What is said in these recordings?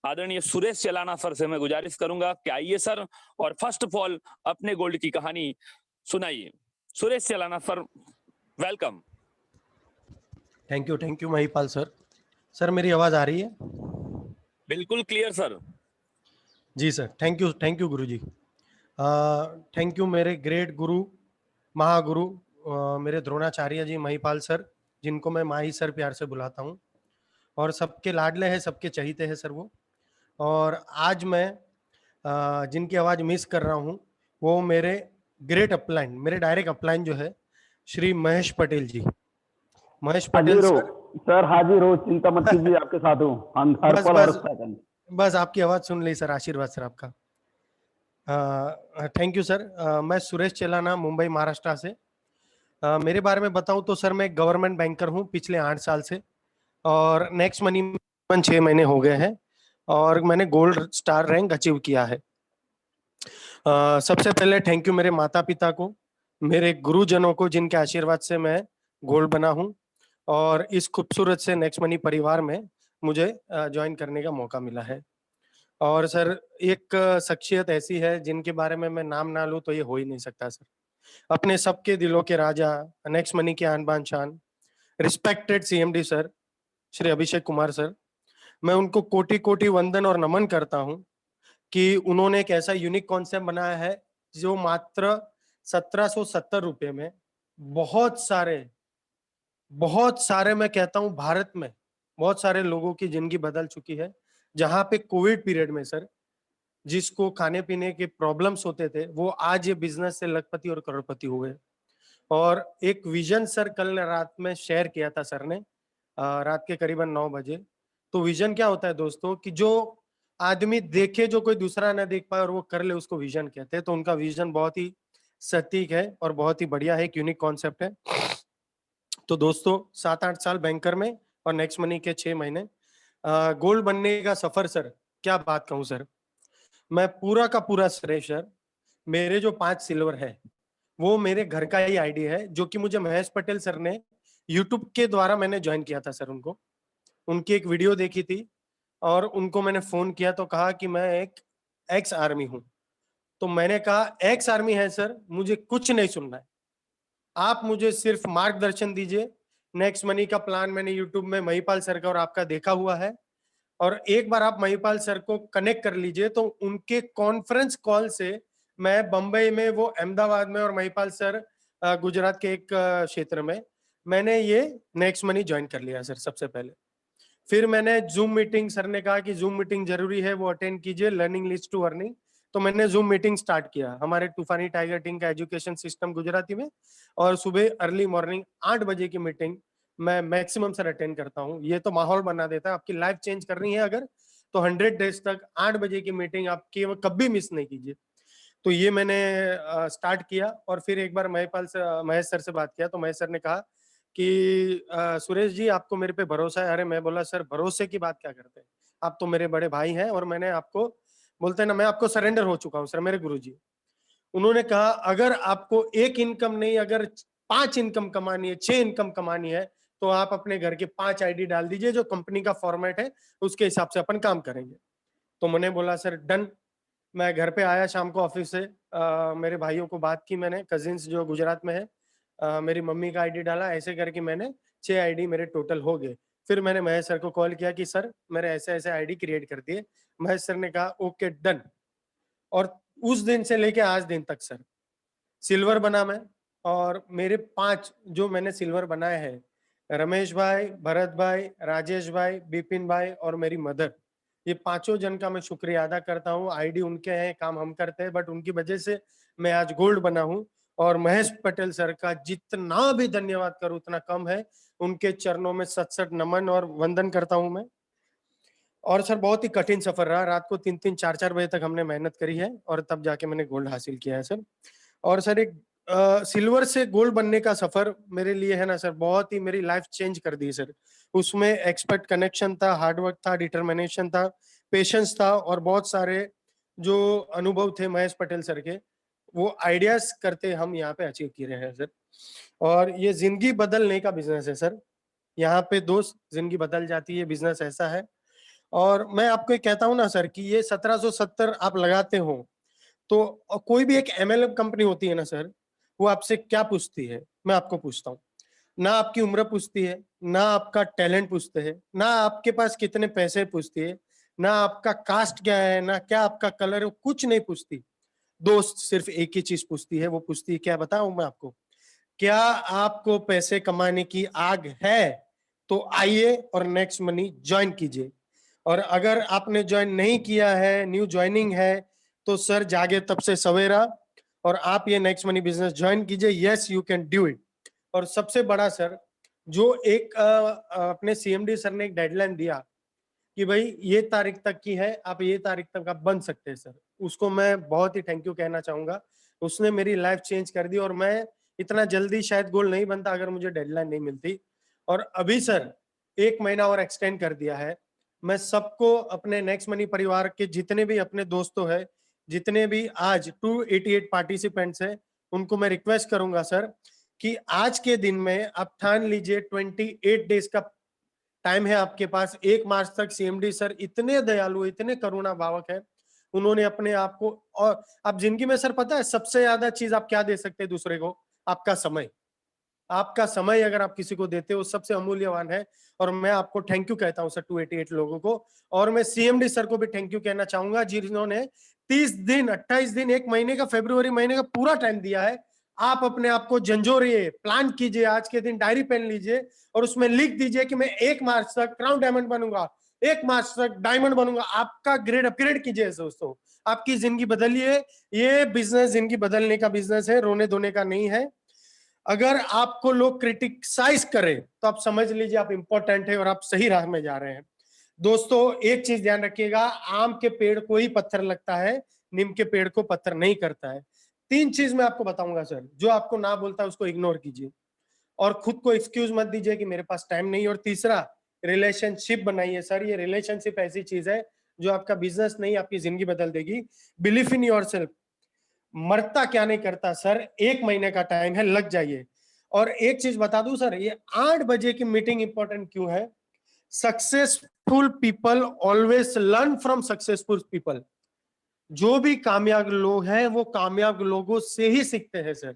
आदरणीय सुरेश चलाना सर से मैं गुजारिश करूंगा कि आइए सर और फर्स्ट ऑफ ऑल अपने गोल्ड की कहानी सुनाइए। Suresh Chalana sir, welcome. Thank you Mahipal sir. Sir मेरी आवाज आ रही है? बिल्कुल क्लियर सर। जी sir, thank you guru ji. Thank you मेरे ग्रेट गुरु, महागुरु, मेरे द्रोणाचार्य जी महिपाल सर, जिनको मैं माही सर प्यार से बुलाता हूँ, और सबके लाडले हैं, सबके चहीते हैं सर वो। और आज मैं जिनकी आवाज़ मिस कर रहा हूँ वो मेरे ग्रेट अपलाइन, मेरे डायरेक्ट अपलाइन जो है श्री महेश पटेल जी। महेश पटेल सर हाजिर हो, चिंता मत कीजिए, आपके साथ हूँ हर बस पल हर बस सेकंड। बस आपकी आवाज़ सुन ली सर, आशीर्वाद सर आपका। Thank you sir. मैं सुरेश चेलाना, मुंबई महाराष्ट्र से। मेरे बारे में बताऊं तो सर मैं गवर्नमेंट बैंकर हूं पिछले 8 साल से, और नेक्स्ट मनी 6 महीने हो गए हैं, और मैंने गोल्ड स्टार रैंक अचीव किया है। सबसे पहले थैंक यू मेरे माता पिता को, मेरे गुरुजनों को, जिनके आशीर्वाद से मैं गोल्ड बना हूं, और इस खूबसूरत से नेक्स्ट मनी परिवार में मुझे ज्वाइन करने का मौका मिला है। और सर एक शख्सियत ऐसी है जिनके बारे में मैं नाम ना लूं तो ये हो ही नहीं सकता सर। अपने सबके दिलों के राजा, नेक्स्ट मनी के आन बान शान, respected CMD sir Shri Abhishek Kumar sir, मैं उनको कोटि कोटि वंदन और नमन करता हूं कि उन्होंने एक ऐसा यूनिक कॉन्सेप्ट बनाया है जो मात्र 1770 रुपए में बहुत सारे मैं कहता हूं भारत में बहुत सारे लोगों की जिंदगी बदल चुकी है। जहां पे कोविड पीरियड में सर जिसको खाने पीने के प्रॉब्लम्स होते थे, वो आज ये बिजनेस से लखपति और करोड़पति हुए। और एक विजन सर कल रात में शेयर किया था सर ने, रात के करीबन 9 बजे। तो विजन क्या होता है दोस्तों, कि जो आदमी देखे जो कोई दूसरा ना देख पाए और वो कर ले, उसको विजन कहते हैं। तो उनका विजन बहुत ही सटीक है और बहुत ही बढ़िया है, एक यूनिक कॉन्सेप्ट है। तो दोस्तों 7-8 साल बैंकर में और नेक्स्ट मनी के 6 महीने गोल्ड बनने का सफर सर, क्या बात कहूं सर। मैं पूरा का पूरा श्रेय सर, मेरे जो 5 सिल्वर है वो मेरे घर का ही आईडी है, जो कि मुझे महेश पटेल सर ने यूट्यूब के द्वारा मैंने ज्वाइन किया था सर। उनको उनकी एक वीडियो देखी थी और उनको मैंने फोन किया तो कहा कि मैं एक एक्स आर्मी हूं। तो मैंने कहा एक्स आर्मी है सर, मुझे कुछ नहीं सुनना है, आप मुझे सिर्फ मार्गदर्शन दीजिए। नेक्स्ट मनी का प्लान मैंने यूट्यूब में महिपाल सर का और आपका देखा हुआ है, और एक बार आप महिपाल सर को कनेक्ट कर लीजिए। तो उनके कॉन्फ्रेंस कॉल से मैं बंबई में, वो अहमदाबाद में, और महिपाल सर गुजरात के एक क्षेत्र में, मैंने ये नेक्स्ट मनी ज्वाइन कर लिया सर सबसे पहले। फिर मैंने जूम मीटिंग, सर ने कहा कि जूम मीटिंग जरूरी है, वो अटेंड कीजिए, लर्निंग लीड्स टू अर्निंग। तो मैंने जूम मीटिंग स्टार्ट किया हमारे तूफानी टाइगर टीम का एजुकेशन सिस्टम गुजराती में, और सुबह अर्ली मॉर्निंग 8 बजे की मीटिंग मैं मैक्सिमम सर अटेंड करता हूँ। ये तो माहौल बना देता है। आपकी लाइफ चेंज करनी है अगर, तो 100 डेज तक 8 बजे की मीटिंग आपकी वो कभी मिस नहीं कीजिए। तो ये मैंने स्टार्ट किया, और फिर एक बार महेश सर से बात किया तो महेश सर ने कहा कि सुरेश जी आपको मेरे पे भरोसा है। अरे मैं बोला सर भरोसे की बात क्या करते हैं, आप तो मेरे बड़े भाई हैं, और मैंने आपको, बोलते हैं ना, मैं आपको सरेंडर हो चुका हूँ सर, मेरे गुरुजी। उन्होंने कहा अगर आपको एक इनकम नहीं, अगर 5 इनकम कमानी है, 6 इनकम कमानी है, तो आप अपने घर के 5 आईडी डाल दीजिए, जो कंपनी का फॉर्मेट है उसके हिसाब से अपन काम करेंगे। तो मैंने बोला सर डन। मैं घर पे आया शाम को ऑफिस से, मेरे भाइयों को बात की मैंने, कजिन्स जो गुजरात में है, मेरी मम्मी का आईडी डाला, ऐसे करके मैंने 6 आईडी मेरे टोटल हो गए। फिर मैंने महेश सर को कॉल किया कि सर मेरे ऐसे ऐसे आईडी क्रिएट कर दिए। महेश सर ने कहा ओके डन। और उस दिन से लेके आज दिन तक सर सिल्वर बना मैं, और मेरे 5 जो मैंने सिल्वर बनाए हैं, रमेश भाई, भरत भाई, राजेश भाई, बिपिन भाई और मेरी मदर, ये 5 जन का मैं शुक्रिया अदा करता हूँ। आईडी उनके हैं, काम हम करते हैं, बट उनकी वजह से मैं आज गोल्ड बना हूँ। और महेश पटेल सर का जितना भी धन्यवाद करूं उतना कम है। उनके चरणों में सत नमन और वंदन करता हूं मैं। और सर बहुत ही कठिन सफर रहा, रात को 3-3 4-4 बजे तक हमने मेहनत करी है, और तब जाके मैंने गोल्ड हासिल किया है सर। और सर एक सिल्वर से गोल्ड बनने का सफर मेरे लिए है ना सर, बहुत ही मेरी लाइफ चेंज कर दी सर। उसमें एक्सपर्ट कनेक्शन था, हार्डवर्क था, डिटर्मिनेशन था, पेशेंस था, और बहुत सारे जो अनुभव थे महेश पटेल सर के, वो आइडियाज करते हम यहाँ पे अचीव किए हैं सर। और ये जिंदगी बदलने का बिजनेस है सर। यहाँ पे दोस्त जिंदगी बदल जाती है, बिजनेस ऐसा है। और मैं आपको एक कहता हूँ ना सर कि ये 1770 आप लगाते हो तो कोई भी एक एमएलएम कंपनी होती है ना सर, वो आपसे क्या पूछती है, मैं आपको पूछता हूँ। ना आपकी उम्र पूछती है, ना आपका टैलेंट पूछते हैं, ना आपके पास कितने पैसे पूछती है, ना आपका कास्ट क्या है, ना क्या आपका कलर है, कुछ नहीं पूछती। दोस्त सिर्फ एक ही चीज पूछती है, वो पूछती है क्या बताऊं मैं आपको, क्या आपको पैसे कमाने की आग है तो आइए और नेक्स्ट मनी ज्वाइन कीजिए। और अगर आपने ज्वाइन नहीं किया है, न्यू ज्वाइनिंग है, तो सर जागे तब से सवेरा और आप ये नेक्स्ट मनी बिजनेस ज्वाइन कीजिए। Yes you can do it. और सबसे बड़ा सर, जो एक अपने सीएमडी सर ने एक डेडलाइन दिया कि भाई ये तारीख तक की है, आप ये तारीख तक आप बन सकते हैं सर, उसको मैं बहुत ही थैंक यू कहना चाहूंगा। उसने मेरी लाइफ चेंज कर दी और मैं इतना जल्दी शायद गोल नहीं बनता अगर मुझे डेडलाइन नहीं मिलती। और अभी सर 1 महीना और एक्सटेंड कर दिया है। मैं सबको, अपने नेक्स्ट मनी परिवार के जितने भी अपने दोस्तों हैं, जितने भी आज 288 पार्टिसिपेंट्स हैं, उनको मैं रिक्वेस्ट करूंगा सर कि आज के दिन में आप ठान लीजिए 28 डेज का टाइम है आपके पास। 1 मार्च तक सीएमडी सर इतने दयालु, इतने करुणा भावक है, उन्होंने अपने आप को, और आप जिंदगी में सर पता है सबसे ज्यादा चीज आप क्या दे सकते हैं दूसरे को, आपका समय। आपका समय अगर आप किसी को देते हो सबसे अमूल्यवान है। और मैं आपको थैंक यू कहता हूं सर 288 लोगों को। और मैं सीएमडी सर को भी थैंक यू कहना चाहूंगा जिन्होंने 30 दिन, 28 दिन, 1 महीने का, फरवरी महीने का पूरा टाइम दिया है। आप अपने आप को झंझोरिए, प्लान कीजिए, आज के दिन डायरी पेन लीजिए और उसमें लिख दीजिए कि मैं 1 मार्च तक क्राउन डायमंड बनूंगा, 1 मार्च तक डायमंड बनूंगा। आपका ग्रेड अपग्रेड कीजिए दोस्तों, आपकी जिंदगी बदलिए। ये बिजनेस जिंदगी बदलने का बिजनेस है, रोने धोने का नहीं है। अगर आपको लोग क्रिटिसाइज करें तो आप समझ लीजिए आप इंपॉर्टेंट है और आप सही राह में जा रहे हैं। दोस्तों एक चीज ध्यान रखिएगा, आम के पेड़ को ही पत्थर लगता है, नीम के पेड़ को पत्थर नहीं करता है। 3 चीज मैं आपको बताऊंगा सर, जो आपको ना बोलता है उसको इग्नोर कीजिए और खुद को एक्सक्यूज मत दीजिए कि मेरे पास टाइम नहीं। और तीसरा, रिलेशनशिप बनाइए सर। ये रिलेशनशिप ऐसी चीज है जो आपका बिजनेस नहीं, आपकी जिंदगी बदल देगी। Believe in yourself. मरता क्या नहीं करता सर, 1 महीने का टाइम है, लग जाइए। और एक चीज बता दूं सर, ये 8 बजे की मीटिंग इंपॉर्टेंट क्यों है? Successful people always learn from successful people. जो भी कामयाब लोग हैं वो कामयाब लोगों से ही सीखते हैं सर।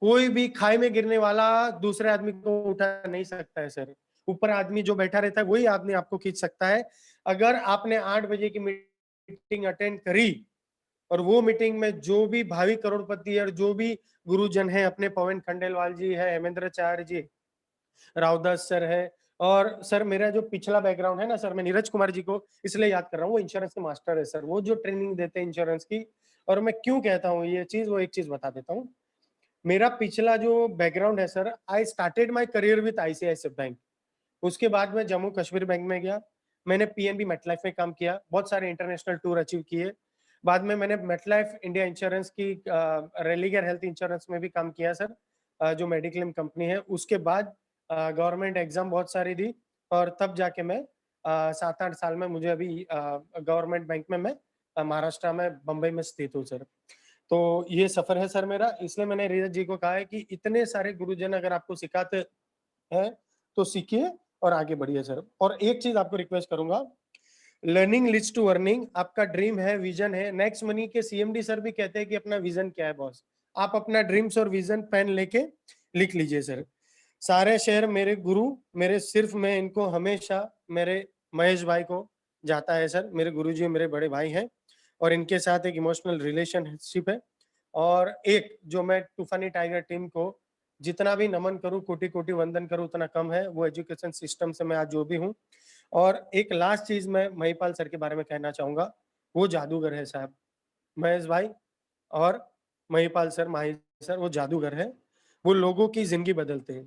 कोई भी खाई में गिरने वाला दूसरे आदमी को उठा नहीं सकता है सर। ऊपर आदमी जो बैठा रहता है वही आदमी आपको खींच सकता है। अगर आपने 8 बजे की मीटिंग अटेंड करी और वो मीटिंग में जो भी भावी करोड़पति और जो भी गुरुजन है, अपने पवन खंडेलवाल जी है, हेमेंद्राचार्य जी, रावदास सर है, और सर मेरा जो पिछला बैकग्राउंड है ना सर, मैं नीरज कुमार जी को इसलिए याद कर रहा हूँ, वो इंश्योरेंस के मास्टर है सर, वो जो ट्रेनिंग देते हैं इंश्योरेंस की। और मैं क्यों कहता हूँ ये चीज, वो एक चीज बता देता हूँ। मेरा पिछला जो बैकग्राउंड है sir, I started my career with ICICI bank. उसके बाद मैं जम्मू कश्मीर बैंक में गया, मैंने पीएनबी मेटलाइफ में काम किया, बहुत सारे इंटरनेशनल टूर अचीव किए। बाद में मैंने मेटलाइफ इंडिया इंश्योरेंस की रेलिगर हेल्थ इंश्योरेंस में भी काम किया सर, जो मेडिक्लेम कंपनी है। उसके बाद गवर्नमेंट एग्जाम बहुत सारी दी और तब जाके मैं 7-8 साल में, मुझे अभी गवर्नमेंट बैंक में मैं महाराष्ट्र में बम्बई में स्थित हूँ सर। तो ये सफर है सर मेरा, इसलिए मैंने नीरज जी को कहा है कि इतने सारे गुरुजन अगर आपको सिखाते हैं तो सीखिए और आगे बढ़िए सर। और एक चीज आपको रिक्वेस्ट करूंगा, लर्निंग लीड्स टू अर्निंग। आपका ड्रीम है, विजन है, नेक्स्ट मनी के सीएमडी सर भी कहते हैं कि अपना विजन क्या है बॉस। आप अपना ड्रीम्स और विजन पेन लेके लिख लीजिए सर। सारे शहर मेरे गुरु, मेरे सिर्फ मैं इनको हमेशा, मेरे महेश भाई को जाता है सर, मेरे गुरुजी मेरे बड़े भाई हैं और इनके साथ एक इमोशनल रिलेशनशिप है। और एक जो मैं तूफानी टाइगर टीम को जितना भी नमन करूं, कोटि कोटि वंदन करूं, उतना कम है। वो एजुकेशन सिस्टम से मैं आज जो भी हूं। और एक लास्ट चीज मैं महिपाल सर के बारे में कहना चाहूंगा, वो जादूगर है साहब, महेश भाई और महिपाल सर, माही सर, वो जादूगर है। वो लोगों की जिंदगी बदलते हैं,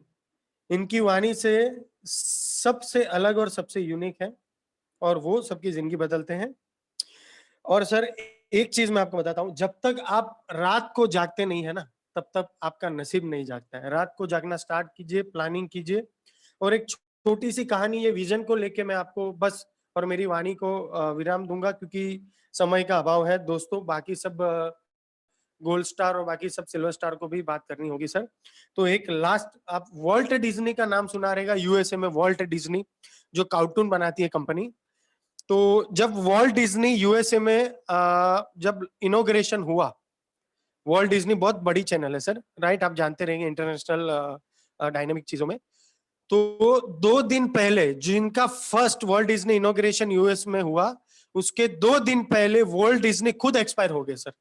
इनकी वाणी से सबसे अलग और सबसे यूनिक है और वो सबकी जिंदगी बदलते हैं। और सर एक चीज मैं आपको बताता हूँ, जब तक आप रात को जागते नहीं है ना, तब तक आपका नसीब नहीं जागता है। रात को जागना स्टार्ट कीजिए, प्लानिंग कीजिए। और एक छोटी सी कहानी, ये विजन को लेके मैं आपको बस और मेरी वाणी को विराम दूंगा क्योंकि समय का अभाव है दोस्तों। बाकी सब गोल्ड स्टार और बाकी सब सिल्वर स्टार को भी बात करनी होगी सर। तो एक लास्ट, आप वॉल्ट डिज्नी का नाम सुना रहेगा, यूएसए में वॉल्ट डिज्नी जो कार्टून बनाती है कंपनी, तो जब वॉल्ट डिज्नी यूएसए में जब इनॉग्रेशन हुआ, वॉल्ट डिज्नी बहुत बड़ी चैनल है सर, राइट, आप जानते रहेंगे इंटरनेशनल डायनेमिक चीजों में। तो 2 दिन पहले जिनका first world Disney inauguration US में हुआ, उसके 2 दिन पहले वर्ल्ड डिज्नी खुद एक्सपायर हो गए सर।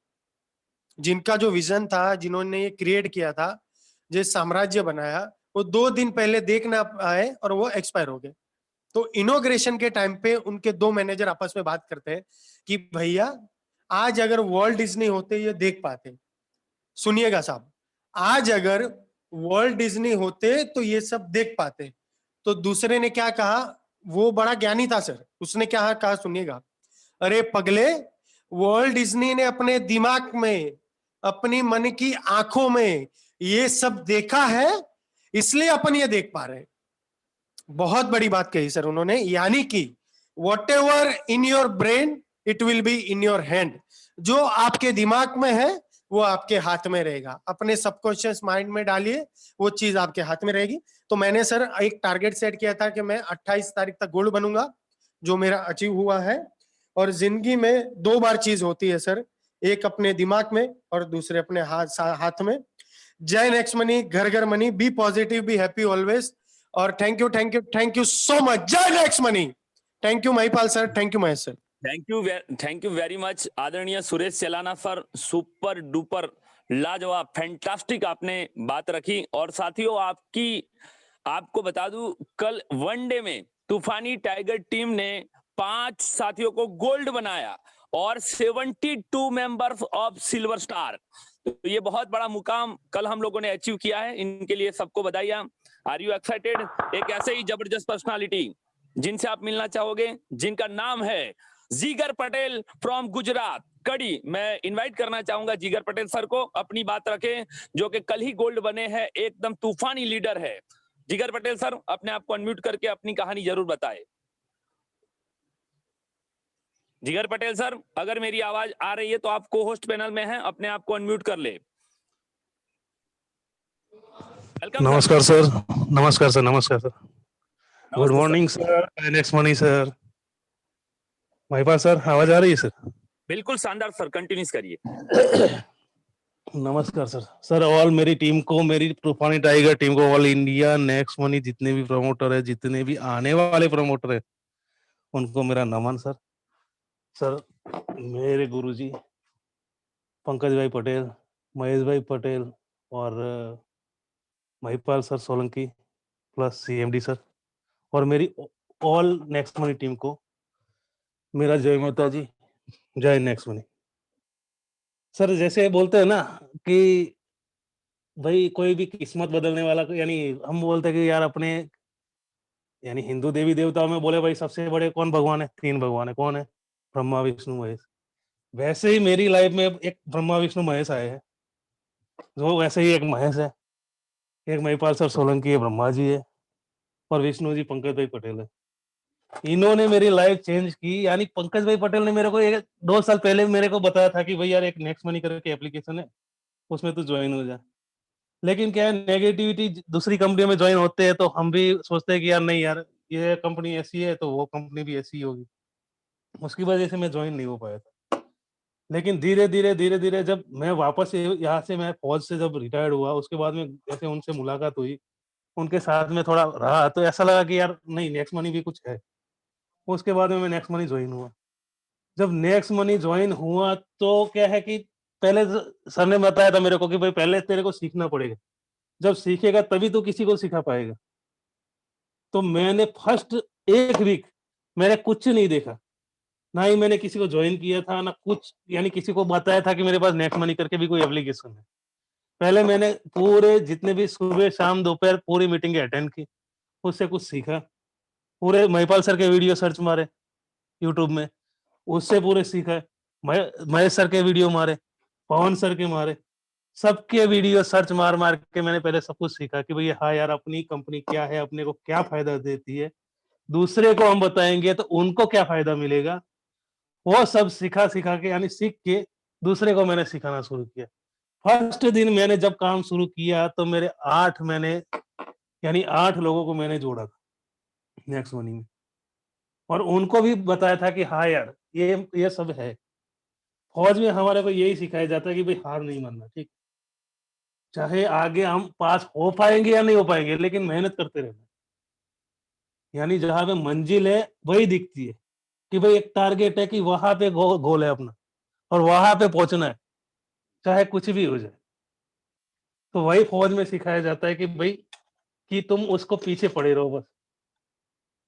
जिनका जो विजन था, जिन्होंने ये क्रिएट किया था, जो साम्राज्य बनाया, वो 2 दिन पहले देख ना आए और वो एक्सपायर हो गए। तो इनॉग्रेशन के टाइम पे उनके 2 मैनेजर आपस में बात करते हैं कि भैया आज अगर वर्ल्ड डिज्नी होते ये देख पाते, सुनिएगा साहब, आज अगर वर्ल्ड डिज्नी होते तो ये सब देख पाते। तो दूसरे ने क्या कहा, वो बड़ा ज्ञानी था सर, उसने क्या कहा सुनिएगा, अरे पगले, वर्ल्ड डिज्नी ने अपने दिमाग में, अपनी मन की आंखों में ये सब देखा है, इसलिए अपन ये देख पा रहे हैं। बहुत बड़ी बात कही सर उन्होंने, यानी कि what ever in your brain it will be in your hand. जो आपके दिमाग में है वो आपके हाथ में रहेगा, अपने सबकॉन्शियस माइंड में डालिए, वो चीज आपके हाथ में रहेगी। तो मैंने सर एक टारगेट सेट किया था कि मैं 28 तारीख तक गोल्ड बनूंगा, जो मेरा अचीव हुआ है। और जिंदगी में 2 बार चीज होती है सर, एक अपने दिमाग में और दूसरे अपने हाथ में। जय नेक्स्ट मनी, घर घर money, be positive, be happy always. और थैंक यू सो मच। जय next money. Thank you Mahipal sir, thank you Mahesh sir. Thank you very much आदरणीय Suresh Chalana sir, super duper लाजवाब फैंटास्टिक आपने बात रखी। और साथियों आपको बता दूं, कल वनडे में तूफानी टाइगर टीम ने 5 साथियों को गोल्ड बनाया और 72 मेंबर्स ऑफ सिल्वर स्टार। तो ये बहुत बड़ा मुकाम कल हम लोगों ने अचीव किया है, इनके लिए सबको बधाइयां। Are you excited? एक ऐसे ही जबरदस्त पर्सनालिटी जिनसे आप मिलना चाहोगे, जिनका नाम है जिगर पटेल फ्रॉम गुजरात कड़ी। मैं इनवाइट करना चाहूंगा जिगर पटेल सर को, अपनी बात रखें, जो कि कल ही गोल्ड बने हैं, एकदम तूफानी लीडर है। जिगर पटेल सर, अपने आप को अनम्यूट करके अपनी कहानी जरूर बताएं। जिगर पटेल सर, अगर मेरी आवाज आ रही है तो आप को होस्ट पैनल में हैं, अपने आप को अनम्यूट कर ले। नमस्कार सर। नमस्कार सर। नमस्कार sir. Good morning sir. Next morning sir. Mahipal sir, आवाज आ रही है सर? बिल्कुल शानदार सर, कंटिन्यूस करिए। नमस्कार सर। सर ऑल मेरी टीम को, मेरी तूफानी टाइगर टीम को, ऑल इंडिया नेक्स्ट मनी जितने भी प्रमोटर है, जितने भी आने वाले प्रमोटर है, उनको मेरा नमन सर। सर मेरे गुरुजी पंकज भाई पटेल, महेश भाई पटेल और Mahipal sir Solanki plus CMD sir, और मेरी ऑल नेक्स्ट मनी टीम को मेरा जय माता जी, जय नेक्स्ट मनी। सर जैसे बोलते हैं ना कि भाई कोई भी किस्मत बदलने वाला, यानी हम बोलते हैं कि यार अपने, यानी हिंदू देवी देवताओं में बोले भाई सबसे बड़े कौन भगवान है? 3 भगवान है। कौन है? ब्रह्मा विष्णु महेश। वैसे ही मेरी लाइफ में एक ब्रह्मा विष्णु महेश आए हैं, जो वैसे ही एक महेश है, एक महिपाल सर सोलंकी है, ब्रह्मा जी है, और विष्णु जी पंकज भाई पटेल है। इन्होंने मेरी लाइफ चेंज की। यानी पंकज भाई पटेल ने मेरे को 2 साल पहले मेरे को बताया था कि भाई यार एक नेक्स्ट मनी करके एप्लीकेशन है, उसमें तू ज्वाइन हो जा। लेकिन क्या है, नेगेटिविटी दूसरी कंपनियों में ज्वाइन होते हैं तो हम भी सोचते हैं कि यार नहीं यार, ये कंपनी ऐसी है तो वो कंपनी भी ऐसी ही होगी। उसकी वजह से मैं ज्वाइन नहीं हो पाया था। लेकिन धीरे धीरे जब मैं वापस यहाँ से, मैं फौज से जब रिटायर्ड हुआ, उसके बाद में जैसे उनसे मुलाकात हुई, उनके साथ में थोड़ा रहा, तो ऐसा लगा कि यार नहीं, नेक्स्ट मनी भी कुछ है। उसके बाद में मैं नेक्स्ट मनी ज्वाइन हुआ। जब नेक्स्ट मनी ज्वाइन हुआ तो क्या है कि पहले सर ने बताया था मेरे को कि भाई पहले तेरे को सीखना पड़ेगा, जब सीखेगा तभी तो किसी को सिखा पाएगा। तो मैंने फर्स्ट 1 वीक मैंने कुछ नहीं देखा, ना ही मैंने किसी को ज्वाइन किया था, ना कुछ, यानी किसी को बताया था कि मेरे पास नेक्स्ट मनी करके भी कोई एप्लीकेशन है। पहले मैंने पूरे जितने भी सुबह शाम दोपहर पूरी मीटिंग अटेंड की, उससे कुछ सीखा। पूरे महिपाल सर के वीडियो सर्च मारे यूट्यूब में, उससे पूरे सीखा। महेश सर के वीडियो मारे, पवन सर के मारे, सबके वीडियो सर्च मार मार के मैंने पहले सब कुछ सीखा कि भैया हाँ यार, अपनी कंपनी क्या है, अपने को क्या फायदा देती है, दूसरे को हम बताएंगे तो उनको क्या फायदा मिलेगा। वो सब सिखा के, यानी सीख के दूसरे को मैंने सिखाना शुरू किया। फर्स्ट दिन मैंने जब काम शुरू किया तो मेरे 8 लोगों को मैंने जोड़ा था नेक्स्ट मनी में। और उनको भी बताया था कि हाँ यार ये सब है। फौज में हमारे को यही सिखाया जाता है कि भाई हार नहीं मानना, ठीक? चाहे आगे हम पास हो पाएँगे या नहीं हो पाएँगे, लेकिन मेहनत करते रहना। यानी जहाँ पे मंजिल है वही दिखती है, कि भाई एक टारगेट है कि वहाँ पे गोल है अपना और वहाँ पे पहुँचना है, चाहे कुछ भी हो जाए। तो वही फौज में सिखाया जाता है कि भाई कि तुम उसको पीछे पड़े रहो बस।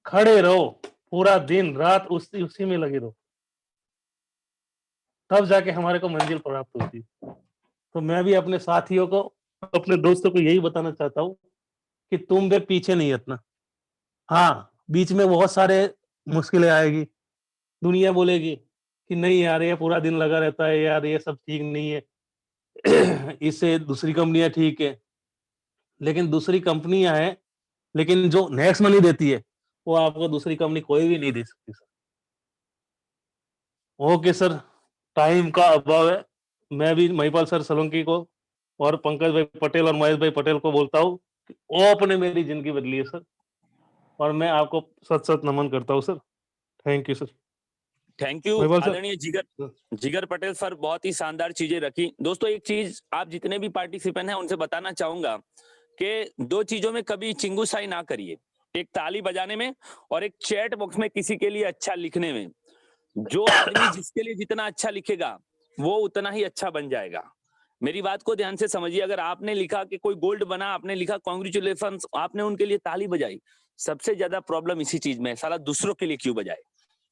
खड़े रहो, पूरा दिन रात उसी उसी में लगे रहो। तब जाके हमारे को मंजिल प्राप्त होती है। तो मैं भी अपने साथियों को, अपने दोस्तों को यही बताना चाहता हूँ कि तुम भी पीछे नहीं हटना। हाँ, बीच में बहुत सारे मुश्किलें आएगी। दुनिया बोलेगी कि नहीं यार ये पूरा दिन लगा रहता है, यार ये सब ठीक नहीं है। इससे दूसरी कंपनियाँ ठीक है। लेकिन दूसरी कंपनियाँ हैं, लेकिन जो नेक्स्ट मनी देती है, वो आपको दूसरी कंपनी कोई भी नहीं दे सकती सर। ओके सर, टाइम का अभाव है। मैं भी महिपाल सर सोलंकी को और पंकज भाई पटेल और महेश भाई पटेल को बोलता हूँ कि आपने मेरी ज़िंदगी बदली है सर, और मैं आपको सत-सत नमन करता हूँ sir. Thank you sir. Thank you Mahipal sir. आदरणीय जिगर पटेल सर, बहुत ही शानदार चीजें रखी। दोस्तों एक चीज आप जितने भी पार्टिसिपेंट हैं उनसे बताना चाहूंगा कि दो चीजों में कभी चिंगुसाई ना करिए, एक ताली बजाने में और एक चैट बॉक्स में किसी के लिए अच्छा लिखने में। जो आदमी जिसके लिए जितना अच्छा लिखेगा वो उतना ही अच्छा बन जाएगा। मेरी बात को ध्यान से समझिए, अगर आपने लिखा कि कोई गोल्ड बना, आपने लिखा कांग्रेचुलेशंस, आपने उनके लिए ताली बजाई, सबसे ज्यादा प्रॉब्लम इसी चीज में है, साला दूसरों के लिए क्यों बजाए।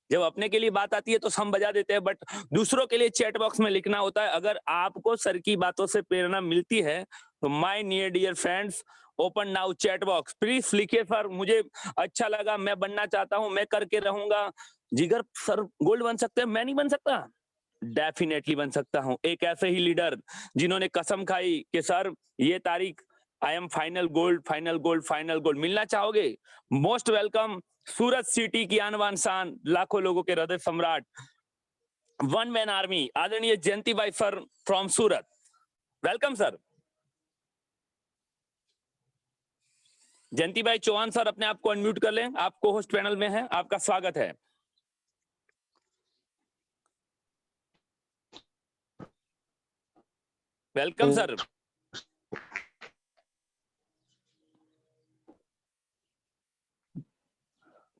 जब अपने के लिए बात आती है तो हम बजा देते हैं, बट दूसरों के लिए चैट बॉक्स में लिखना होता है। अगर आपको सर की बातों से प्रेरणा मिलती है तो my near dear friends, open now chat box, please लिखिए सर मुझे अच्छा लगा, मैं बनना चाहता हूं, मैं करके रहूंगा। जिगर सर गोल्ड बन सकते हैं, मैं नहीं बन सकता? डेफिनेटली बन सकता हूं। एक ऐसे ही लीडर जिन्होंने कसम खाई कि सर ये तारीख I am final gold, final gold, final gold. मिलना चाहोगे? Most welcome. सूरत सिटी की आनवान शान, लाखों लोगों के हृदय सम्राट, वन मैन आर्मी, आदरणीय जयंती भाई sir from Surat. Welcome sir. Jayanti भाई चौहान सर, अपने आप को अनम्यूट कर लें, आप को होस्ट पैनल में हैं, आपका स्वागत है। Welcome sir.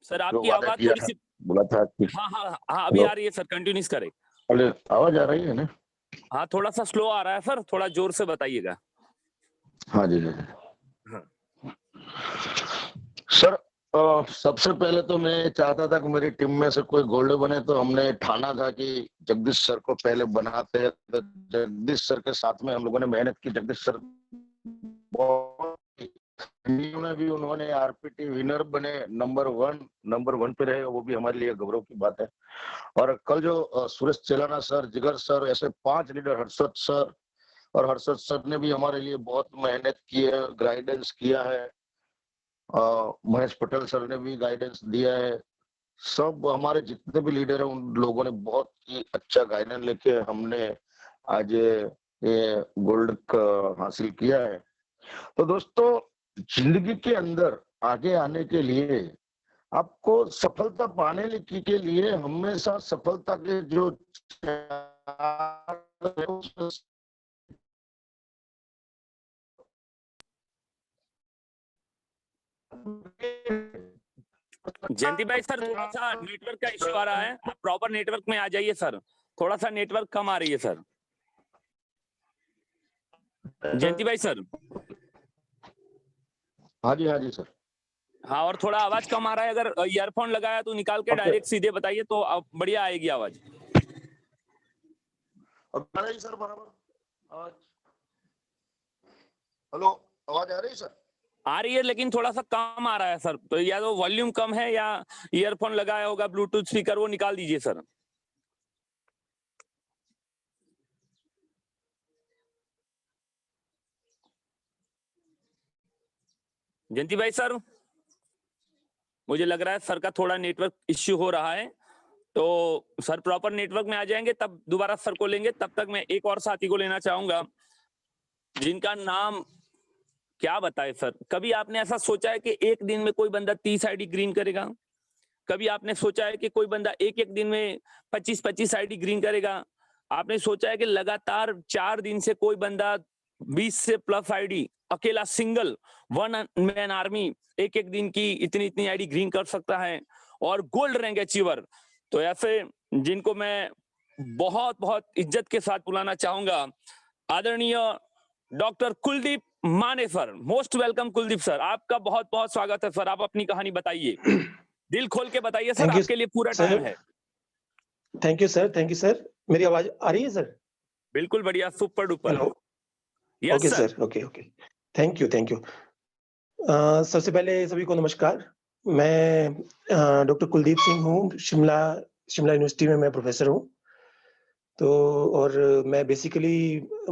सर आपकी आवाज थोड़ी सी बोला था कि हाँ हाँ हाँ अभी आ रही है सर, कंटिन्यूस करें। अरे आवाज आ रही है ना? हाँ थोड़ा सा स्लो आ रहा है सर, थोड़ा जोर से बताइएगा। हाँ जी जी हाँ। सर, सबसे पहले तो मैं चाहता था कि मेरी टीम में से कोई गोल्ड बने, तो हमने ठाना था कि जगदीश सर को पहले बनाते हैं। तो जगदीश सर के साथ में हम लोगों ने मेहनत की। जगदीश सर में भी उन्होंने आरपीटी विनर बने, नंबर वन पे रहे, वो भी हमारे लिए गौरव की बात है। और कल जो सुरेश चेलाना सर, जिगर सर, ऐसे 5 लीडर, हर्षद सर, और हर्षद सर ने भी हमारे लिए बहुत मेहनत की है, गाइडेंस किया है। महेश पटेल सर ने भी गाइडेंस दिया है। सब हमारे जितने भी लीडर हैं उन लोगों ने बहुत ही अच्छा गाइडेंस लेके हमने आज ये गोल्ड हासिल किया है। तो दोस्तों, जिंदगी के अंदर आगे आने के लिए, आपको सफलता पाने के लिए हमेशा सफलता के जो जयंती भाई सर, थोड़ा सा नेटवर्क का इश्यू आ रहा है, आप प्रॉपर नेटवर्क में आ जाइए सर, थोड़ा सा नेटवर्क कम आ रही है सर। जयंती भाई सर। हाँ जी सर। हाँ, और थोड़ा आवाज कम आ रहा है, अगर ईयरफोन लगाया तो निकाल के डायरेक्ट सीधे बताइए तो बढ़िया आएगी आवाज। सर बराबर आवाज, हेलो, आवाज आ रही है सर? आ रही है लेकिन थोड़ा सा कम आ रहा है सर, तो या तो वॉल्यूम कम है या ईयरफोन लगाया होगा, ब्लूटूथ स्पीकर, वो निकाल दीजिए सर। जयंती भाई सर, मुझे लग रहा है सर का थोड़ा नेटवर्क इश्यू हो रहा है, तो सर प्रॉपर नेटवर्क में आ जाएंगे तब दोबारा सर को लेंगे। तब तक मैं एक और साथी को लेना चाहूंगा जिनका नाम क्या बताए सर। कभी आपने ऐसा सोचा है कि एक दिन में कोई बंदा 30 आईडी ग्रीन करेगा? कभी आपने सोचा है कि कोई बंदा एक एक दिन में 25-25 आईडी ग्रीन करेगा? आपने सोचा है कि लगातार 4 दिन से कोई बंदा 20 से प्लस आईडी अकेला सिंगल वन मैन आर्मी एक एक दिन की इतनी इतनी आईडी ग्रीन कर सकता है और गोल्ड रैंक अचीवर? तो ऐसे जिनको मैं बहुत बहुत इज्जत के साथ बुलाना चाहूंगा, आदरणीय doctor Kuldeep Manesar. Most welcome Kuldeep sir, आपका बहुत बहुत स्वागत है सर। आप अपनी कहानी बताइए, दिल खोल के बताइए सर, थैंक यू आपके लिए पूरा सर। टाइम है। Thank you sir, thank you sir. मेरी आवाज आ रही है सर? बिल्कुल बढ़िया, super duper. Hello. Yes okay sir. Sir, okay okay. Thank you, thank you. सबसे पहले सभी को नमस्कार। मैं डॉक्टर कुलदीप सिंह हूँ। शिमला शिमला यूनिवर्सिटी में मैं प्रोफेसर हूँ। तो और मैं बेसिकली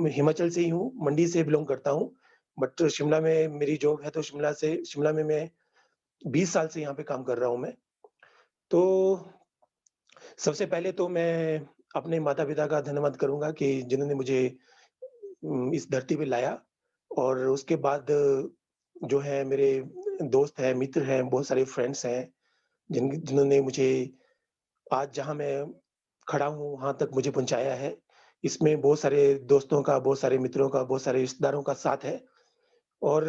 हिमाचल से ही हूँ, मंडी से बिलोंग करता हूँ। बट शिमला में मेरी जॉब है, तो शिमला में मैं 20 साल से यहाँ पे काम कर रहा हूँ मैं। तो सबसे पहले तो मैं अपने माता-पिता का धन्यवाद करूँगा कि जिन्होंने मुझे इस धरती पे लाया, और उसके बाद जो है मेरे दोस्त हैं, मित्र हैं, बहुत सारे फ्रेंड्स हैं, जिन्होंने मुझे आज जहाँ मैं खड़ा हूँ, वहाँ तक मुझे पहुँचाया है। इसमें बहुत सारे दोस्तों का, बहुत सारे मित्रों का, बहुत सारे रिश्तेदारों का साथ है। और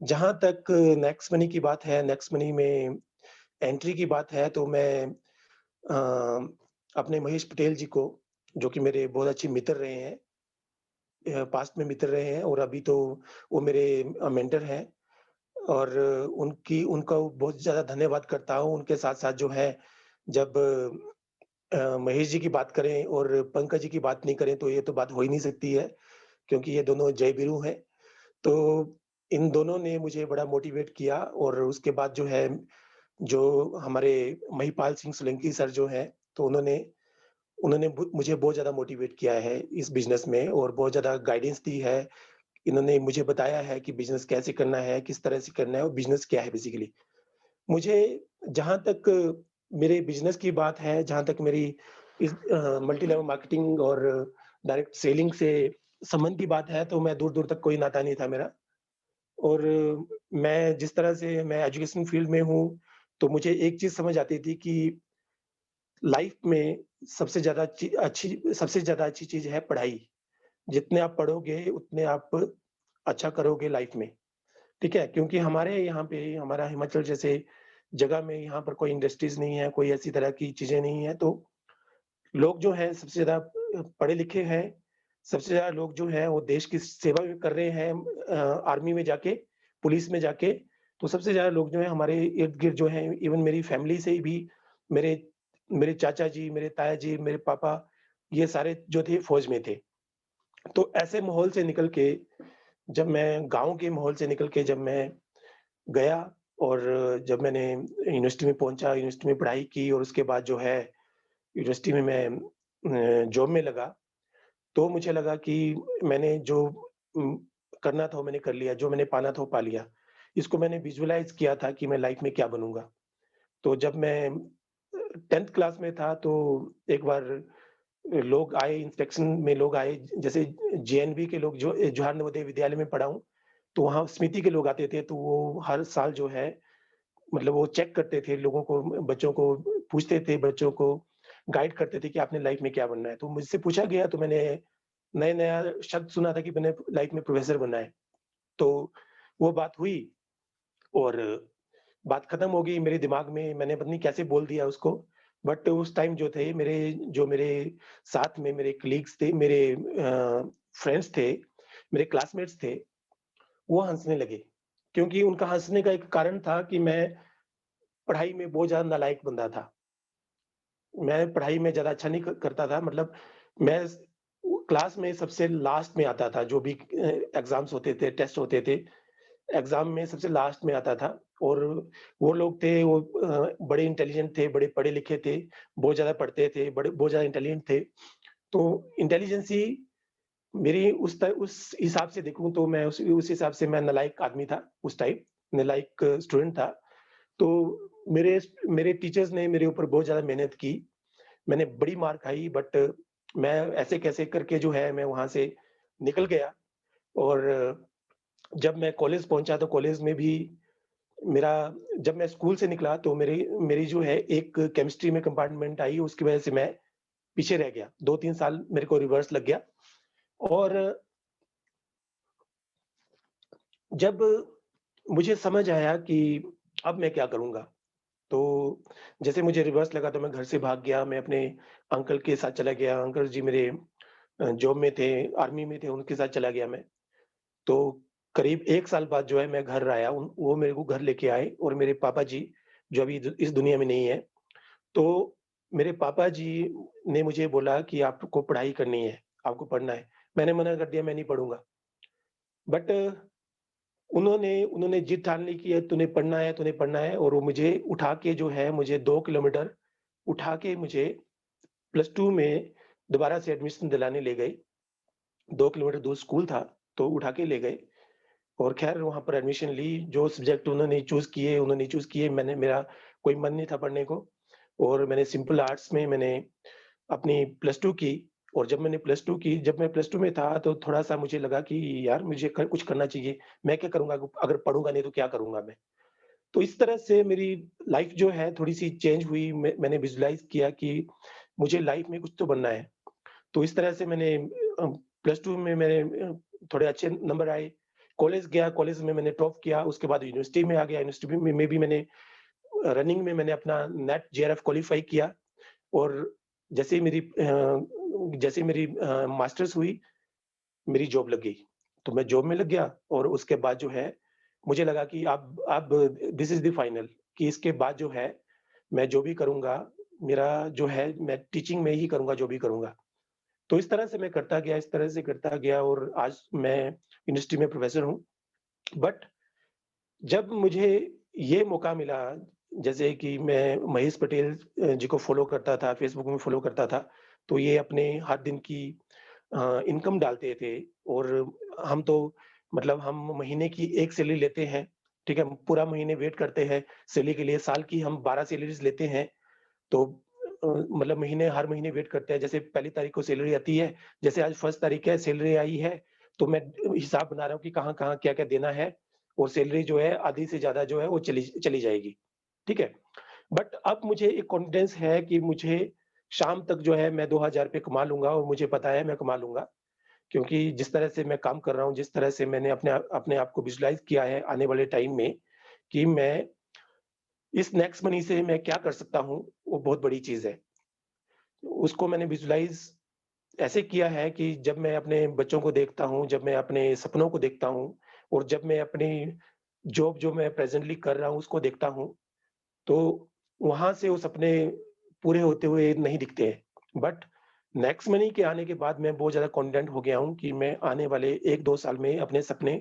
जहाँ तक नेक्स्ट मनी की बात है, नेक्स्ट मनी में एंट्री की बात है, तो मैं अ, अपने महेश पटेल जी को, जो कि मेरे बहुत अच्छे मित्र रहे हैं, पास्ट में मित्र रहे हैं, और अभी तो वो मेरे मेंटर हैं, और उनका बहुत ज़्यादा धन्यवाद करता हूँ। उनके साथ-साथ जो है, जब महेश जी की बात करें और पंकज जी की बात नहीं करें, तो ये तो बात हो ही नहीं सकती है, क्योंकि ये दोनों जय वीरू हैं। तो इन दोनों ने मुझे बड़ा मोटिवेट किया, और उसके बाद जो है, जो हमारे महिपाल सिंह सोलंकी सर जो हैं, तो उन्होंने उन्होंने मुझे बहुत ज़्यादा मोटिवेट किया है इस बिज़नेस में, और बहुत ज़्यादा गाइडेंस दी है। इन्होंने मुझे बताया है कि बिज़नेस कैसे करना है, किस तरह से करना है, और बिज़नेस क्या है बेसिकली। मुझे जहाँ तक मेरे बिज़नेस की बात है, जहाँ तक मेरी इस मल्टी लेवल मार्केटिंग और डायरेक्ट सेलिंग से संबंध की बात है, तो मैं दूर-दूर तक कोई नाता नहीं था मेरा। और मैं जिस तरह से मैं एजुकेशन फील्ड में हूँ, तो मुझे एक चीज़ समझ आती थी कि लाइफ में सबसे ज़्यादा अच्छी चीज़ है पढ़ाई। जितने आप पढ़ोगे, उतने आप अच्छा करोगे लाइफ में, ठीक है? क्योंकि हमारे यहाँ पे, हमारा हिमाचल जैसे जगह में, यहाँ पर कोई इंडस्ट्रीज़ नहीं है, कोई ऐसी तरह की चीज़ें नहीं हैं, तो लोग जो हैं सबसे ज़्यादा पढ़े-लिखे हैं, सबसे ज़्यादा लोग जो हैं वो देश की सेवा भी कर रहे हैं, आर्मी में जाके, पुलिस में जाके। तो सबसे ज़्यादा लोग जो हैं हमारे इर्द-गिर्द जो हैं, इवन मेरी फैमिली से भी, मेरे मेरे चाचा जी, मेरे ताया जी, मेरे पापा, ये सारे जो थे फ़ौज में थे। तो ऐसे माहौल से निकल के, जब मैं गाँव के माहौल से निकल के जब मैं गया, और जब मैंने यूनिवर्सिटी में पहुँचा, यूनिवर्सिटी में पढ़ाई की, और उसके बाद जो है यूनिवर्सिटी में मैं जॉब में लगा, तो मुझे लगा कि मैंने जो उम, करना था वो मैंने कर लिया, जो मैंने पाना था वो पा लिया। इसको मैंने विज़ुअलाइज़ किया था कि मैं लाइफ़ में क्या बनूँगा। तो जब मैं 10th क्लास में था, तो एक बार लोग आए, इंस्पेक्शन में लोग आए, जैसे जेएनवी के लोग, जो जवाहर नवोदय विद्यालय में पढ़ा हूँ, तो वहाँ समिति के लोग आते थे, तो वो हर साल जो है, मतलब वो चेक करते थे लोगों को, बच्चों को पूछते थे, बच्चों को गाइड करते थे कि आपने लाइफ में क्या बनना है। तो मुझसे पूछा गया, तो मैंने नया-नया शब्द सुना था कि मैंने लाइफ में प्रोफ़ेसर बनना है। तो वो बात हुई, और बात खत्म हो गई मेरे दिमाग में, मैंने पता नहीं कैसे बोल दिया उसको। बट उस टाइम जो थे, मेरे साथ में मेरे कलीग्स थे, मेरे फ्रेंड्स थे, मेरे क्लासमेट्स थे, वो हँसने लगे। क्योंकि उनका हँसने का एक कारण था कि मैं पढ़ाई में बहुत ज़्यादा नालायक बंदा था। मैं पढ़ाई में ज़्यादा अच्छा नहीं क करता था, मतलब मैं क्लास में सबसे लास्ट में आता था, जो भी एग्ज़ाम्स होते थे, टेस्ट होते थे, एग्ज़ाम में सबसे लास्ट में आता था। और वो लोग थे, वो बड़े इंटेलिजेंट थे, बड़े पढ़े-लिखे थे, बहुत ज़्यादा पढ़ते थे, बहुत ज़्यादा इंटेलिजेंट थे। तो इंटेलिजेंसी मेरी उस हिसाब से देखूँ, तो मैं उस हिसाब से मैं नालायक आदमी था उस टाइम, नालायक स्टूडेंट था। तो मेरे मेरे टीचर्स ने मेरे ऊपर बहुत ज़्यादा मेहनत की। मैंने बड़ी मार खाई, बट मैं ऐसे-कैसे करके जो है मैं वहाँ से निकल गया। और जब मैं कॉलेज पहुँचा, तो कॉलेज में भी मेरा जब मैं स्कूल से निकला तो मेरी मेरी जो है एक केमिस्ट्री में कंपार्टमेंट आई, उसकी वजह से मैं पीछे रह गया। 2-3 साल मेरे को रिवर्स लग गया और जब मुझे समझ आया कि अब मैं क्या करूँगा? तो जैसे मुझे रिवर्स लगा तो मैं घर से भाग गया, मैं अपने अंकल के साथ चला गया। अंकल जी मेरे जॉब में थे, आर्मी में थे, उनके साथ चला गया मैं। तो करीब 1 साल बाद जो है मैं घर आया, उन वो मेरे को घर लेके आए और मेरे पापा जी, जो अभी इस दुनिया में नहीं है, तो मेरे पापा जी ने मुझे बोला कि आपको पढ़ाई करनी है, आपको पढ़ना है। मैंने मना कर दिया, मैं नहीं पढ़ूँगा। बट उन्होंने उन्होंने जिद ठान ली कि तूने पढ़ना है और वो मुझे उठा के जो है मुझे 2 किलोमीटर उठा के मुझे प्लस 2 में दोबारा से एडमिशन दिलाने ले गए। 2 किलोमीटर दूर स्कूल था, तो उठा के ले गए और ख़ैर वहाँ पर एडमिशन ली। जो सब्जेक्ट उन्होंने चूज़ किए, मैंने मेरा कोई मन नहीं था पढ़ने को और मैंने सिंपल आर्ट्स में मैंने अपनी प्लस 2 की और जब मैं प्लस 2 में था तो थोड़ा-सा मुझे लगा कि यार मुझे क कुछ करना चाहिए। मैं क्या करूँगा अगर पढ़ूँगा नहीं तो क्या करूँगा मैं? तो इस तरह से मेरी लाइफ़ जो है थोड़ी-सी चेंज हुई। मैंने विज़ुअलाइज़ किया कि मुझे लाइफ़ में कुछ तो बनना है। तो इस तरह से मैंने प्लस 2 में मेरे थोड़े अच्छे नंबर आए। कॉलेज गया, कॉलेज में मैंने टॉप किया, उसके बाद यूनिवर्सिटी में आ गया, यूनिवर्सिटी में भी मैंने रनिंग में मैंने अपना नेट जेआरएफ क्वालीफाई किया और जैसे ही मेरी मास्टर्स हुई, मेरी जॉब लग गई। तो मैं जॉब में लग गया और उसके बाद जो है, मुझे लगा कि अब दिस इज़ द फाइनल कि इसके बाद जो है, मैं जो भी करूँगा, मेरा जो है मैं टीचिंग में ही करूँगा जो भी करूँगा। तो इस तरह से मैं करता गया, इस तरह से करता गया और आज मैं यूनिवर्सिटी में प्रोफ़ेसर हूँ। बट जब मुझे ये मौका मिला, जैसे कि मैं महेश पटेल जी को फ़ॉलो करता था, फ़ेसबुक में फ़ॉलो करता था, तो ये अपने हर दिन की इनकम डालते थे और हम तो मतलब हम महीने की 1 सैलरी लेते हैं, ठीक है? पूरा महीने वेट करते हैं सैलरी के लिए, साल की हम 12 सैलरीज़ लेते हैं, तो मतलब हर महीने वेट करते हैं। जैसे पहली तारीख को सैलरी आती है, जैसे आज फर्स्ट तारीख है, सैलरी आई है, तो मैं हिसाब बना रहा हूँ कि कहाँ-कहाँ, क्या-क्या देना है और सैलरी जो है आधी से ज़्यादा जो है वो चली चली जाएगी, ठीक है? बट अब मुझे एक कॉन्फिडेंस है कि मुझे शाम तक जो है मैं 2000 रुपए कमा लूँगा और मुझे पता है मैं कमा लूँगा। क्योंकि जिस तरह से मैं काम कर रहा हूँ, जिस तरह से मैंने अपने आप को विजुअलाइज़ किया है आने वाले टाइम में कि मैं इस नेक्स्ट मनी से मैं क्या कर सकता हूँ, वो बहुत बड़ी चीज़ है। उसको मैंने विजुअलाइज़ ऐसे किया है कि जब मैं अपने बच्चों को देखता हूँ, जब मैं अपने सपनों को देखता हूँ और जब मैं अपनी जॉब जो मैं प्रेज़ेंटली कर रहा हूँ उसको देखता हूँ, तो वहाँ से वो सपने पूरे होते हुए नहीं दिखते हैं। बट नेक्स्ट मनी के आने के बाद मैं बहुत ज़्यादा कॉन्फिडेंट हो गया हूँ कि मैं आने वाले 1-2 साल में अपने सपने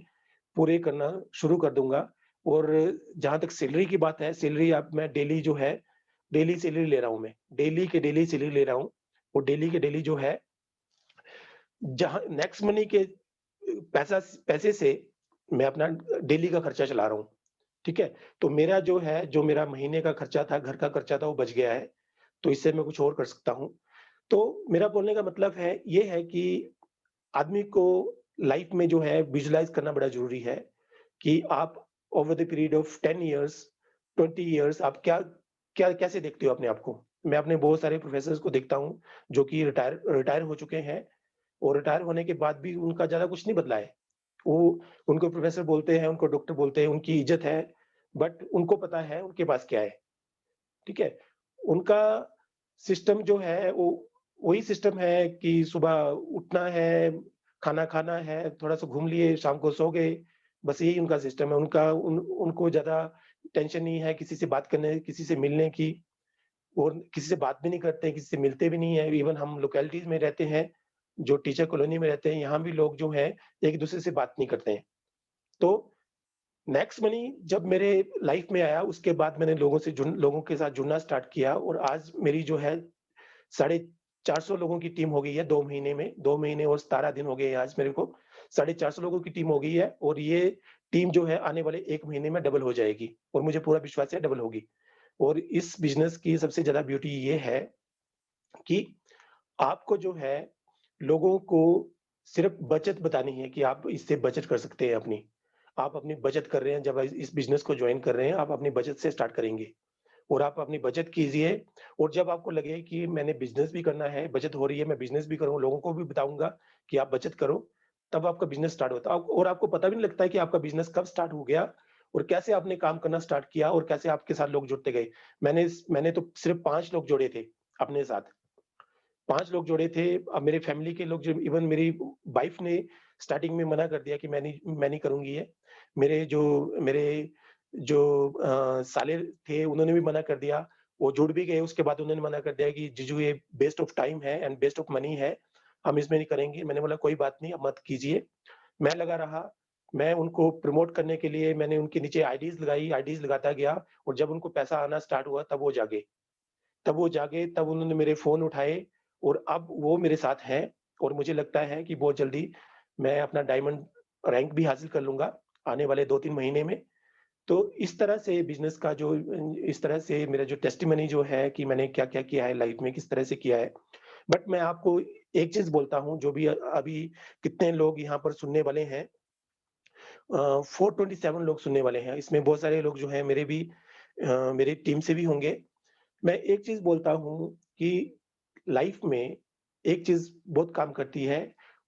पूरे करना शुरू कर दूँगा और जहाँ तक सैलरी की बात है, सैलरी अब मैं डेली जो है, डेली सैलरी ले रहा हूँ मैं। डेली के डेली सैलरी ले रहा हूँ और डेली के डेली जो है, जहाँ नेक्स्ट मनी के पैसे से मैं अपना डेली का खर्चा चला रहा हूँ, ठीक है? तो मेरा जो है, जो मेरा महीने का खर्चा था, घर का खर्चा था, वो बच गया है, तो इससे मैं कुछ और कर सकता हूँ। तो मेरा बोलने का मतलब है, ये है कि आदमी को लाइफ में जो है विजुअलाइज़ करना बड़ा ज़रूरी है, कि आप over the period of 10 years, 20 years आप क्या क्या कैसे देखते हो अपने आप को? मैं अपने बहुत सारे प्रोफ़ेसर्स को देखता हूँ, जो कि रिटायर रिटायर हो चुके हैं और रिटायर होने के बाद भी उनका ज़्यादा कुछ नहीं बदला है। वो उनको प्रोफ़ेसर बोलते हैं, उनको डॉक्टर बोलते हैं, उनकी इज़्ज़त है, बट उनको पता है उनके पास क्या है, ठीक है? उनका सिस्टम जो है वो वही सिस्टम है कि सुबह उठना है, खाना खाना है, थोड़ा-सा घूम लिए, शाम को सो गए, बस यही उनका सिस्टम है। उनको ज़्यादा टेंशन नहीं है किसी से बात करने, किसी से मिलने की और किसी से बात भी नहीं करते, किसी से मिलते भी नहीं है। इवन हम लोकेलिटीज़ में रहते हैं, जो टीचर कॉलोनी में रहते हैं, यहाँ भी लोग जो हैं, एक-दूसरे से बात नहीं करते हैं। तो नेक्स्ट मनी जब मेरे लाइफ में आया, उसके बाद मैंने लोगों के साथ जुड़ना स्टार्ट किया और आज मेरी जो है साढ़े 400 लोगों की टीम हो गई है 2 महीने में, 2 महीने और 17 दिन हो गए हैं आज मेरे को। साढ़े 400 लोगों की टीम हो गई है और ये टीम जो है आने वाले 1 महीने में डबल हो जाएगी और मुझे पूरा विश्वास है डबल होगी। और इस बिज़नेस की सबसे ज़्यादा ब्यूटी ये है कि आपको जो है लोगों को सिर्फ़ बचत बतानी है कि आप इससे बचत कर सकते हैं अपनी। आप अपनी बचत कर रहे हैं, जब इस बिज़नेस को जॉइन कर रहे हैं, आप अपनी बचत से स्टार्ट करेंगे और आप अपनी बचत कीजिए और जब आपको लगे कि मैंने बिज़नेस भी करना है, बचत हो रही है, मैं बिज़नेस भी करूँ, लोगों को भी बताऊँगा कि आप बचत करो, तब आपका बिज़नेस स्टार्ट होता है और आपको पता भी नहीं लगता है कि आपका बिज़नेस कब स्टार्ट हो गया और कैसे आपने काम करना स्टार्ट किया और कैसे आपके साथ लोग जुड़ते गए। मैंने तो सिर्फ़ 5 लोग जोड़े थे अपने साथ। 5 लोग जोड़े थे। अब मेरे फैमिली के लोग जो इवन मेरी वाइफ ने स्टार्टिंग में मना कर दिया कि मैं नहीं करूँगी ये। मेरे जो साले थे उन्होंने भी मना कर दिया। वो जुड़ भी गए उसके बाद उन्होंने मना कर दिया कि जीजू ये वेस्ट ऑफ टाइम है एंड वेस्ट ऑफ मनी है, हम इसमें नहीं करेंगे। मैंने बोला कोई बात नहीं, अब मत कीजिए। मैं लगा रहा, मैं उनको प्रमोट करने के लिए मैंने उनके नीचे आईडीज़ लगाई, आईडीज़ लगाता गया और जब उनको पैसा आना स्टार्ट हुआ तब उन्होंने मेरे फ़ोन उठाए और अब वो मेरे साथ हैं और मुझे लगता है कि बहुत जल्दी मैं अपना डायमंड रैंक भी हासिल कर लूँगा, आने वाले 2-3 महीने में। तो इस तरह से बिज़नेस का जो इस तरह से मेरा जो टेस्टिमनी जो है कि मैंने क्या-क्या किया है लाइफ़ में, किस तरह से किया है। बट मैं आपको एक चीज़ बोलता हूँ, जो भी अभी कितने लोग यहाँ पर सुनने वाले हैं, 427 लोग सुनने वाले हैं। इसमें बहुत सारे लोग जो हैं मेरी टीम से भी होंगे। मैं एक चीज़ बोलता हूँ कि लाइफ में एक चीज़ बहुत काम करती है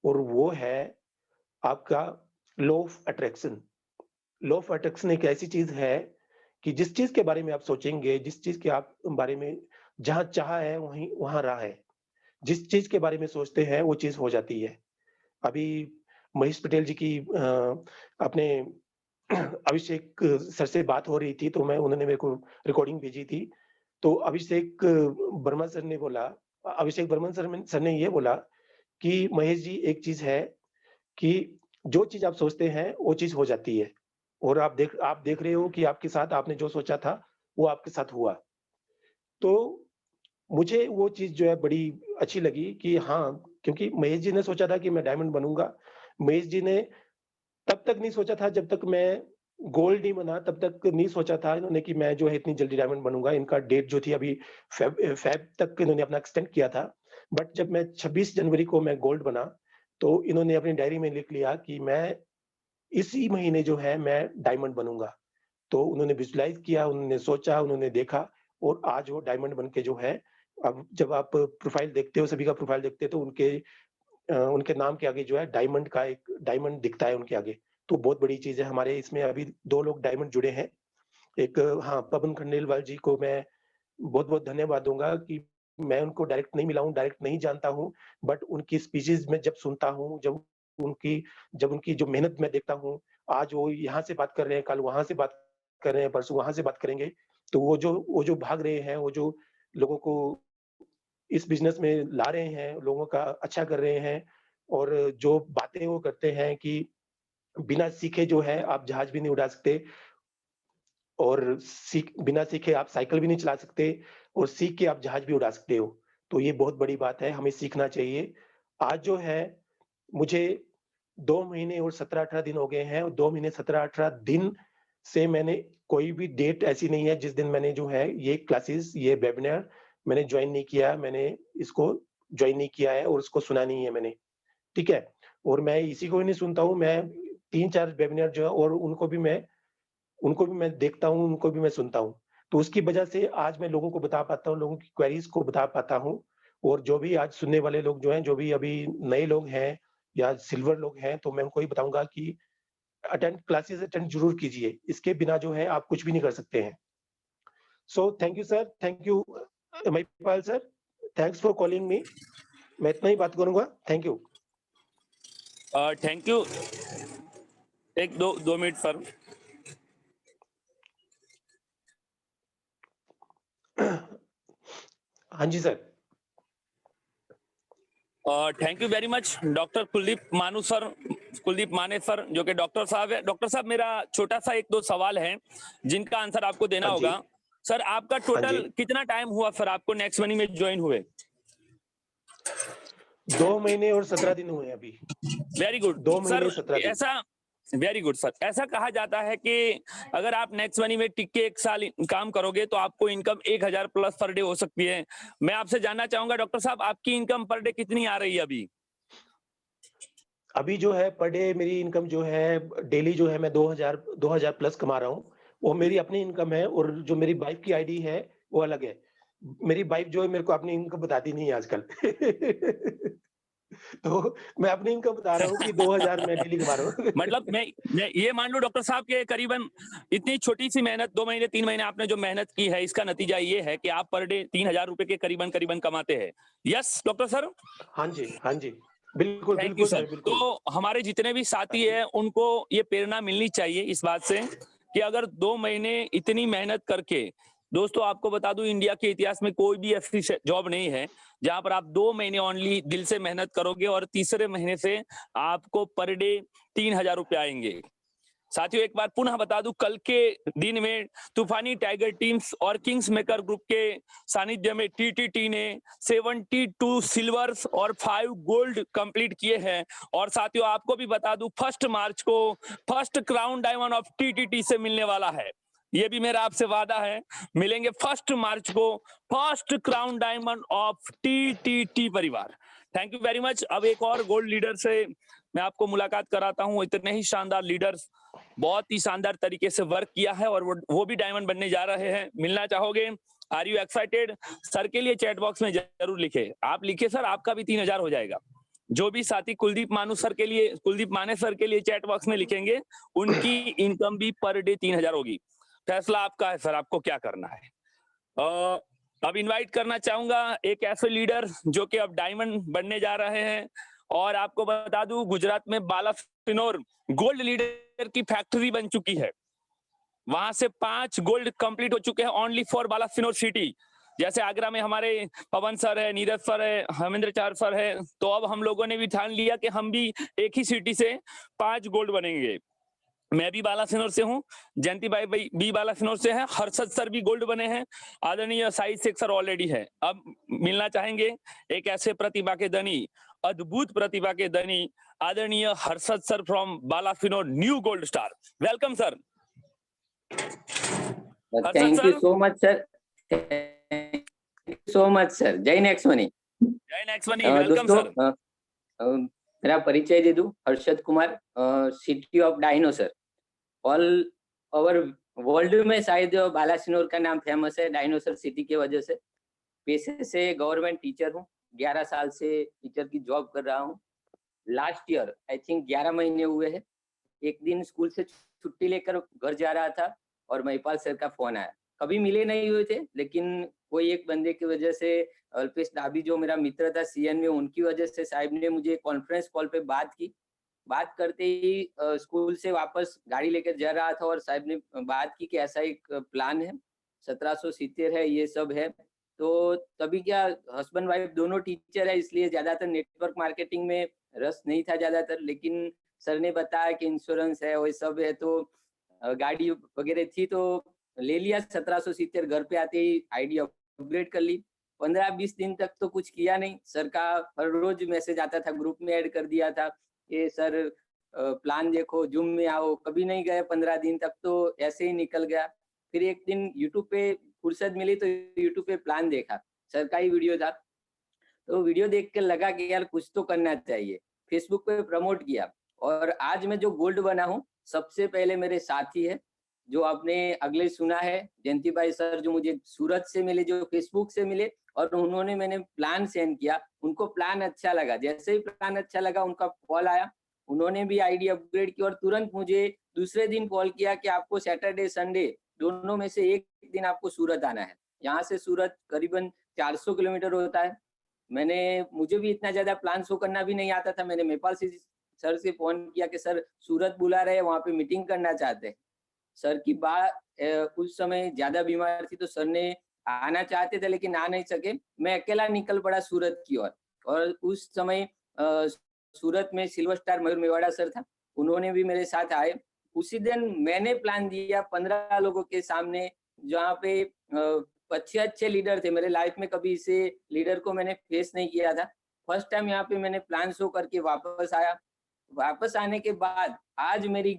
और वो है आपका law of attraction. Law of attraction एक ऐसी चीज़ है कि जिस चीज़ के बारे में आप सोचेंगे, जिस चीज़ के आप बारे में जहाँ चाह है वहीं वहाँ राह है। जिस चीज़ के बारे में सोचते हैं वो चीज़ हो जाती है। अभी महेश पटेल जी की अपने अभिषेक सर से बात हो रही थी तो मैं उन्होंने मेरे को रिकॉर्डिंग भेजी थी। तो वर्मा सर ने बोला अभिषेक बर्मन सर ने ये बोला कि महेश जी एक चीज़ है कि जो चीज़ आप सोचते हैं, वो चीज़ हो जाती है और आप देख रहे हो कि आपके साथ आपने जो सोचा था, वो आपके साथ हुआ। तो मुझे वो चीज़ जो है बड़ी अच्छी लगी कि हाँ, क्योंकि महेश जी ने सोचा था कि मैं डायमंड बनूँगा। महेश जी ने तब तक नहीं सोचा था जब तक मैं गोल्ड नहीं बना, तब तक नहीं सोचा था इन्होंने कि मैं जो है इतनी जल्दी डायमंड बनूँगा। इनका डेट जो थी अभी फ़ेब तक इन्होंने अपना एक्सटेंड किया था। बट जब मैं 26 जनवरी को मैं गोल्ड बना, तो इन्होंने अपनी डायरी में लिख लिया कि मैं इसी महीने जो है मैं डायमंड बनूँगा। तो उन्होंने विजुअलाइज़ किया, उन्होंने सोचा, उन्होंने देखा और आज वो डायमंड बन के जो है, अब जब आप प्रोफ़ाइल देखते हो, सभी का प्रोफ़ाइल देखते हो तो उनके नाम के आगे जो है डायमंड का एक डायमंड दिखता है उनके आगे। तो बहुत बड़ी चीज़ है हमारे इसमें अभी 2 लोग डायमंड जुड़े हैं। एक हाँ, पवन खंडेलवाल जी को मैं बहुत-बहुत धन्यवाद दूँगा कि मैं उनको डायरेक्ट नहीं मिला हूँ, डायरेक्ट नहीं जानता हूँ, बट उनकी स्पीचेज़ में जब सुनता हूँ, उनकी जब उनकी जो मेहनत मैं देखता हूँ, आज वो यहाँ से बात कर रहे हैं, कल वहाँ से बात कर रहे हैं, परसों वहाँ से बात करेंगे। तो वो जो भाग रहे हैं, वो जो लोगों को इस बिज़नेस में ला रहे हैं, लोगों का अच्छा कर रहे हैं और जो बातें वो करते हैं कि बिना सीखे जो है आप जहाज भी नहीं उड़ा सकते और बिना सीखे आप साइकिल भी नहीं चला सकते और सीख के आप जहाज भी उड़ा सकते हो। तो ये बहुत बड़ी बात है, हमें सीखना चाहिए। आज जो है मुझे 2 महीने और 17-18 दिन हो गए हैं और 2 महीने 17-18 दिन से मैंने कोई भी डेट ऐसी नहीं है जिस दिन मैंने जो है ये क्लासेस, ये वेबिनार मैंने जॉइन नहीं किया, मैंने इसको जॉइन नहीं किया है और उसको सुना नहीं है मैंने, ठीक है? और मैं इसी को ही नहीं सुनता हूँ, मैं 3-4 वेबिनार जो है और उनको भी मैं देखता हूँ, उनको भी मैं सुनता हूँ। तो उसकी वजह से आज मैं लोगों को बता पाता हूँ, लोगों की क्वेरीज़ को बता पाता हूँ और जो भी आज सुनने वाले लोग जो हैं, जो भी अभी नए लोग हैं या सिल्वर लोग हैं, तो मैं उनको ये बताऊँगा कि क्लासेस अटेंड ज़रूर कीजिए। इसके बिना जो है आप कुछ भी नहीं कर सकते हैं। So thank you sir, thank you Mahipal sir, thanks for calling me. मैं इतना ही बात करूँगा। Thank you. Thank you. एक दो 2 मिनट सर। हाँ जी sir. Thank you very much doctor Kuldeep Mane sir, जो कि डॉक्टर साहब है। डॉक्टर साहब, मेरा छोटा सा 1-2 सवाल है जिनका आंसर आपको देना हाँ जी। होगा। सर, आपका हाँ जी। टोटल कितना टाइम हुआ सर आपको नेक्स्ट मनी में ज्वाइन हुए? 2 महीने और 17 दिन हुए हैं अभी। Very good 2 sir. महीने 17 दिन। ऐसा वेरी गुड सर। ऐसा कहा जाता है कि अगर आप नेक्स्ट मनी में टिक के 1 साल काम करोगे तो आपको इनकम 1000 प्लस पर डे हो सकती है। मैं आपसे जानना चाहूंगा डॉक्टर साहब, आपकी इनकम पर डे कितनी आ रही है अभी? अभी जो है पर डे मेरी इनकम जो है डेली जो है मैं 2000 प्लस कमा रहा हूँ। वो मेरी अपनी इनकम है और जो मेरी वाइफ की आईडी है वो अलग है। मेरी वाइफ जो है मेरे को अपनी इनकम बताती नहीं है आजकल। तो मैं अपनी इनकम बता रहा हूँ कि 2000 मैं डेली कमा रहा हूँ। मतलब मैं ये मान लूं डॉक्टर साहब के करीबन इतनी छोटी सी मेहनत 2 महीने 3 महीने आपने जो मेहनत की है, इसका नतीजा ये है कि आप पर डे 3000 रुपए के करीबन करीबन कमाते हैं। Yes doctor sir. हाँ जी, हाँ जी। बिल्कुल, थैंक यू बिल्कुल सर। सर, बिल्कुल। तो हमारे जितने भी साथी हैं उनको ये प्रेरणा मिलनी चाहिए इस बात से कि अगर 2 महीने इतनी मेहनत करके, दोस्तों आपको बता दूं इंडिया के इतिहास में कोई भी ऐसी जॉब नहीं है जहां पर आप 2 महीने ओनली दिल से मेहनत करोगे और तीसरे महीने से आपको पर डे 3000 रुपए आएंगे। साथियों एक बार पुनः बता दूं, कल के दिन में तूफानी टाइगर टीम्स और किंग्स मेकर ग्रुप के सानिध्य में टीटीटी ने 72 सिल्वर्स और 5 गोल्ड कंप्लीट किए हैं। और साथियों आपको भी बता दूं 1 मार्च को first crown diamond of TTT से मिलने वाला है। ये भी मेरा आपसे वादा है, मिलेंगे 1 मार्च को first crown diamond of TTT परिवार। Thank you very much. अब एक और गोल्ड लीडर से मैं आपको मुलाकात कराता हूं। इतने ही शानदार लीडर्स, बहुत ही शानदार तरीके से वर्क किया है और वो भी डायमंड बनने जा रहे हैं। मिलना चाहोगे? Are you excited? सर के लिए चैट बॉक्स में जरूर लिखे, आप लिखे सर, आपका भी 3000 हो जाएगा। जो भी साथी कुलदीप माने सर के लिए चैट बॉक्स में लिखेंगे, उनकी इनकम भी पर डे 3000 होगी। फैसला आपका है सर, आपको क्या करना है। अब इनवाइट करना चाहूंगा एक ऐसे लीडर जो कि अब डायमंड बनने जा रहे हैं। और आपको बता दूं गुजरात में बालासिनोर गोल्ड लीडर की फैक्ट्री बन चुकी है। वहां से 5 गोल्ड कंप्लीट हो चुके हैं ओनली फॉर बालासिनोर सिटी। जैसे आगरा में हमारे पवन सर है, नीरज सर है, हमेंद्र चार सर है, तो अब हम लोगों ने भी ठान लिया कि हम भी एक ही सिटी से 5 गोल्ड बनेंगे। मैं भी बालासिनोर से हूँ, जयंती भाई भी बालासिनोर से हैं, हर्षद सर भी गोल्ड बने हैं, आदरणीय साई शेख सर ऑलरेडी है। अब मिलना चाहेंगे एक ऐसे प्रतिभा के धनी, अद्भुत प्रतिभा के धनी, आदरणीय Harshad sir from Balasinor new gold star. Welcome sir. Thank you so much sir, thank you so much sir. जय नेक्समनी। जय नेक्समनी, वेलकम सर। मेरा परिचय दे दूं, Harshad Kumar, city of dinosaur. All over world में शायद बालासिनोर का नाम फेमस है डायनोसर सिटी की वजह से। पेशे से गवर्नमेंट टीचर हूँ, 11 साल से टीचर की जॉब कर रहा हूँ। लास्ट ईयर आई थिंक 11 महीने हुए हैं। एक दिन स्कूल से छुट्टी लेकर घर जा रहा था और महिपाल सर का फोन आया। कभी मिले नहीं हुए थे, लेकिन कोई एक बंदे की वजह से, अल्पेश डाबी जो मेरा मित्र था सीएन में, उनकी वजह से साहब ने मुझे कॉन्फ्रेंस कॉल पे बात की। बात करते ही स्कूल से वापस गाड़ी लेकर जा रहा था और साहब ने बात की कि ऐसा एक प्लान है, 1770 है, ये सब है। तो तभी क्या, हस्बैंड वाइफ दोनों टीचर है, इसलिए ज्यादातर नेटवर्क मार्केटिंग में रस नहीं था ज्यादातर, लेकिन सर ने बताया कि इंश्योरेंस है, वो सब है, तो गाड़ी वगैरह थी तो ले लिया। 1770 घर पे आते ही आईडी अपग्रेड कर ली। 15-20 दिन तक तो कुछ किया नहीं। सर का हर रोज मैसेज आता था, ग्रुप में ऐड कर दिया था कि सर प्लान देखो, जूम में आओ। कभी नहीं गए 15 दिन तक, तो ऐसे ही निकल गया। फिर एक दिन यूट्यूब पे फुर्सत मिली तो यूट्यूब पे प्लान देखा, सर का ही वीडियो था। तो वीडियो देख के लगा कि यार कुछ तो करना चाहिए। फेसबुक पे प्रमोट किया और आज मैं जो गोल्ड बना हूँ, सबसे पहले मेरे साथी है जो आपने अगले सुना है, जयंती भाई सर, जो मुझे सूरत से मिले, जो फेसबुक से मिले, और उन्होंने मैंने प्लान सेंड किया, उनको प्लान अच्छा लगा। जैसे ही प्लान अच्छा लगा, उनका कॉल आया, उन्होंने भी आईडी अपग्रेड की और तुरंत मुझे दूसरे दिन कॉल किया कि आपको सैटरडे संडे दोनों में से एक दिन आपको सूरत आना है। यहाँ से सूरत करीबन 400 किलोमीटर होता है। मुझे भी इतना ज्यादा प्लान शो करना भी नहीं आता था। मैंने महिपाल सर से फोन किया कि सर सूरत बुला रहे हैं, वहाँ पे मीटिंग करना चाहते हैं। सर की बात उस समय ज्यादा बीमार थी, तो सर ने आना चाहते थे लेकिन आ नहीं सके। मैं अकेला निकल पड़ा सूरत की ओर। और उस समय सूरत में सिल्वर स्टार मयूर मेवाड़ा सर था, उन्होंने भी मेरे साथ आए। उसी दिन मैंने प्लान दिया 15 लोगों के सामने, जहाँ पे अच्छे लीडर थे। मेरे लाइफ में कभी इसे लीडर को मैंने फेस नहीं किया था। फर्स्ट टाइम यहाँ पे मैंने प्लान शो करके वापस आया। वापस आने के बाद आज मेरी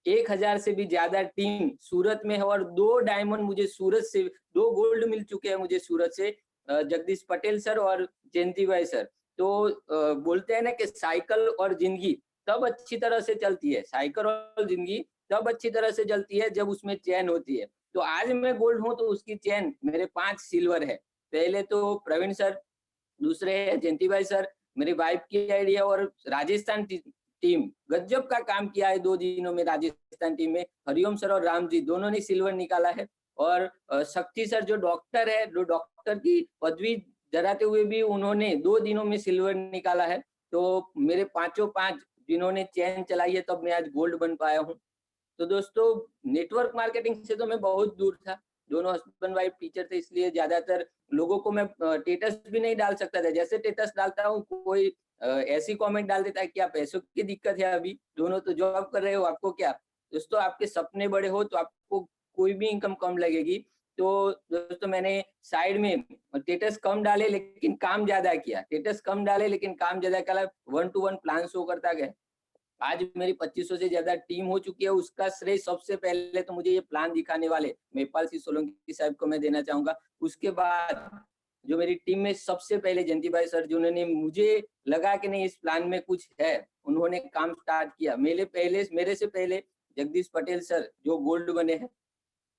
1000 से भी ज्यादा टीम सूरत में है और 2 डायमंड मुझे सूरत से, 2 गोल्ड मिल चुके हैं मुझे सूरत से, जगदीश पटेल सर और जयंती भाई सर। तो बोलते हैं ना कि साइकिल और जिंदगी तब अच्छी तरह से चलती है, साइकिल और जिंदगी तब अच्छी तरह से चलती है जब उसमें चैन होती है। तो आज मैं गोल्ड हूँ तो उसकी चैन मेरे 5 सिल्वर है। पहले तो प्रवीण सर, दूसरे है जयंती भाई सर, मेरी वाइफ की आइडिया और राजस्थान टीम गजब का काम किया है 2 दिनों में। राजस्थान टीम में हरिओम सर और राम जी दोनों ने सिल्वर निकाला है। और शक्ति सर जो डॉक्टर है, जो डॉक्टर की पदवी धराते हुए भी उन्होंने 2 दिनों में सिल्वर निकाला है। तो मेरे पांचों 5 जिन्होंने चैन चलाई है तब मैं आज गोल्ड बन पाया हूँ। तो दोस्तों नेटवर्क मार्केटिंग से तो मैं बहुत दूर था, दोनों हस्बैंड वाइफ टीचर थे, इसलिए ज्यादातर लोगों को मैं स्टेटस भी नहीं डाल सकता था। जैसे स्टेटस डालता हूँ कोई ऐसी कमेंट डाल देता है क्या पैसों की दिक्कत है, अभी दोनों तो जॉब कर रहे हो, आपको क्या। दोस्तों आपके सपने बड़े हो तो आपको कोई भी इनकम कम लगेगी। तो दोस्तों मैंने साइड में स्टेटस कम डाले लेकिन काम ज्यादा किया, स्टेटस कम डाले लेकिन काम ज्यादा किया, 1 to 1 प्लान शो करता गया। आज मेरी 2500 से ज्यादा टीम हो चुकी है। उसका श्रेय सबसे पहले तो मुझे ये प्लान दिखाने वाले महिपाल सिंह सोलंकी साहब को मैं देना चाहूंगा। उसके बाद जो मेरी टीम में सबसे पहले जयंती भाई सर जिन्होंने मुझे लगा कि नहीं इस प्लान में कुछ है, उन्होंने काम स्टार्ट किया। मेरे से पहले जगदीश पटेल सर जो गोल्ड बने हैं,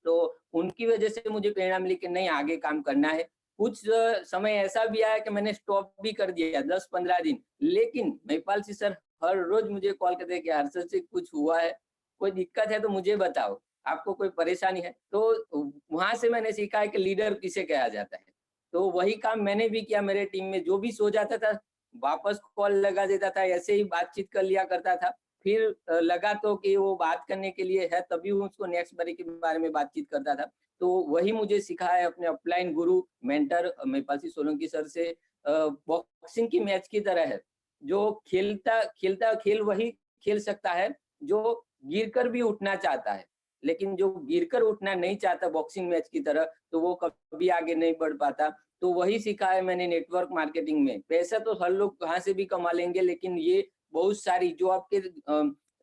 तो उनकी वजह से मुझे प्रेरणा मिली कि नहीं आगे काम करना है। कुछ समय ऐसा भी आया कि मैंने स्टॉप भी कर दिया 10-15 दिन, लेकिन महिपाल सिंह सर हर रोज मुझे कॉल करते हैं कि हर्षद से कुछ हुआ है, कोई दिक्कत है तो मुझे बताओ, आपको कोई परेशानी है। तो वहां से मैंने सीखा है कि लीडर किसे कहा जाता है। तो वही काम मैंने भी किया। मेरे टीम में जो भी सो जाता था वापस कॉल लगा देता था, ऐसे ही बातचीत कर लिया करता था। फिर लगा तो कि वो बात करने के लिए है, तभी उसको नेक्स्ट बारी के बारे में बातचीत करता था। तो वही मुझे सिखा है अपने अपलाइन गुरु मेंटर महिपाल सिंह सोलंकी सर से। बॉक्सिंग की मैच की तरह है, जो खेलता खेल वही खेल सकता है जो गिरकर भी उठना चाहता है, लेकिन जो गिरकर उठना नहीं चाहता बॉक्सिंग मैच की तरह, तो वो कभी आगे नहीं बढ़ पाता। तो वही सीखा है मैंने नेटवर्क मार्केटिंग में। पैसा तो हर लोग कहाँ से भी कमा लेंगे, लेकिन ये बहुत सारी जो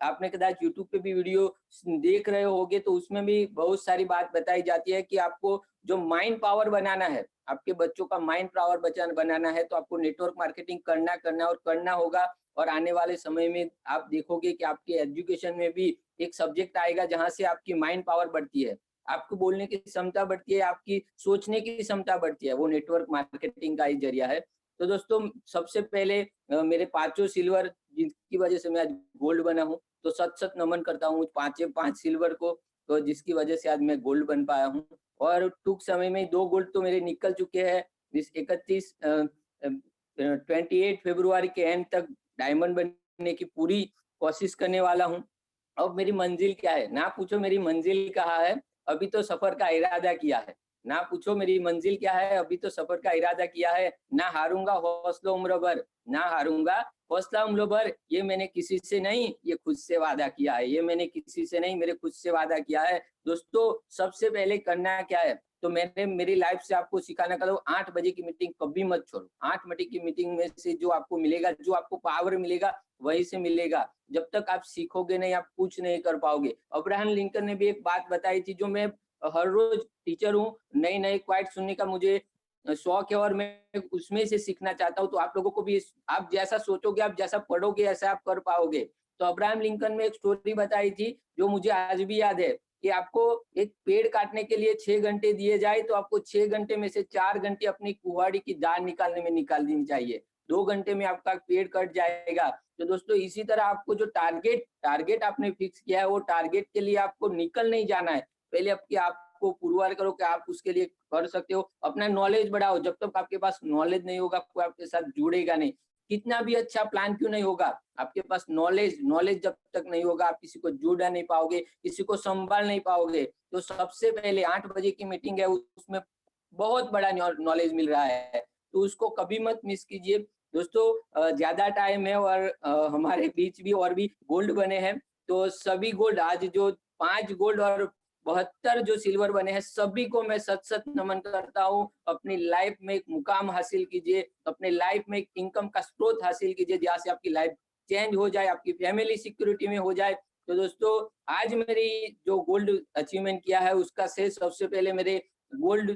आपने कदाच यूट्यूब पे भी वीडियो देख रहे होगे तो उसमें भी बहुत सारी बात बताई जाती है कि आपको जो माइंड पावर बनाना है, आपके बच्चों का माइंड पावर बनाना है, तो आपको नेटवर्क मार्केटिंग करना होगा। और आने वाले समय में आप देखोगे कि आपके एजुकेशन में भी एक सब्जेक्ट आएगा जहां से आपकी माइंड पावर बढ़ती है, आपको बोलने की क्षमता बढ़ती है, आपकी सोचने की क्षमता बढ़ती है। वो नेटवर्क मार्केटिंग का ही जरिया है। तो दोस्तों सबसे पहले मेरे 5 सिल्वर जिसकी वजह से मैं आज गोल्ड बना हूँ, तो सत नमन करता हूँ 5 सिल्वर को, तो जिसकी वजह से आज मैं गोल्ड बन पाया हूँ। और टूंक समय में 2 गोल्ड तो मेरे निकल चुके हैं। इस 28 फरवरी के एंड तक डायमंड बनने की पूरी कोशिश करने वाला हूँ। अब मेरी मंजिल क्या है ना पूछो, मेरी मंजिल कहाँ है, अभी तो सफर का इरादा किया है। ना पूछो मेरी मंजिल क्या है, अभी तो सफर का इरादा किया है। ना हारूंगा हौसला उम्र भर, ना हारूंगा हौसला उम्र भर, ये मैंने किसी से नहीं, ये खुद से वादा किया है। ये मैंने किसी से नहीं, मेरे खुद से वादा किया है। दोस्तों सबसे पहले करना क्या है, तो मैंने मेरी लाइफ से आपको सिखाना करो, 8 बजे की मीटिंग कभी मत छोड़ो। 8 बजे की मीटिंग में से जो आपको मिलेगा, जो आपको पावर मिलेगा वहीं से मिलेगा। जब तक आप सीखोगे नहीं, आप कुछ नहीं कर पाओगे। अब्राहम लिंकन ने भी एक बात बताई थी, जो मैं हर रोज टीचर हूँ, नई नई क्वाइट सुनने का मुझे शौक है और मैं उसमें से सीखना चाहता हूँ। तो आप लोगों को भी आप जैसा सोचोगे, आप जैसा पढ़ोगे, ऐसा आप कर पाओगे। तो अब्राहम लिंकन में एक स्टोरी बताई थी जो मुझे आज भी याद है, कि आपको एक पेड़ काटने के लिए 6 घंटे दिए जाए तो आपको 6 घंटे में से 4 घंटे अपनी कुहाड़ी की दाल निकालने में निकाल देनी चाहिए। 2 घंटे में आपका पेड़ कट जाएगा। तो दोस्तों इसी तरह आपको जो टारगेट आपने फिक्स किया है, वो टारगेट के लिए आपको निकल नहीं जाना है। पहले आपको पुरवार करो कि आप उसके लिए कर सकते हो। अपना नॉलेज बढ़ाओ। जब तक आपके पास नॉलेज नहीं होगा, कोई आपके साथ जुड़ेगा नहीं। कितना भी अच्छा प्लान क्यों नहीं होगा, आपके पास नॉलेज जब तक नहीं होगा, आप किसी को जोड़ नहीं पाओगे, किसी को संभाल नहीं पाओगे। तो सबसे पहले 8 बजे की मीटिंग है, उसमें बहुत बड़ा नॉलेज मिल रहा है, तो उसको कभी मत मिस कीजिए। दोस्तों ज्यादा टाइम है और हमारे बीच भी और भी गोल्ड बने हैं। तो सभी गोल्ड, आज जो 5 गोल्ड और 72 जो सिल्वर बने हैं, सभी को मैं सत नमन करता हूँ। अपनी लाइफ में एक मुकाम हासिल कीजिए, अपने लाइफ में एक इनकम का स्रोत हासिल कीजिए, जहाँ से आपकी लाइफ चेंज हो जाए, आपकी फैमिली सिक्योरिटी में हो जाए। तो दोस्तों आज मेरी जो गोल्ड अचीवमेंट किया है, उसका श्रेय सबसे पहले मेरे गोल्ड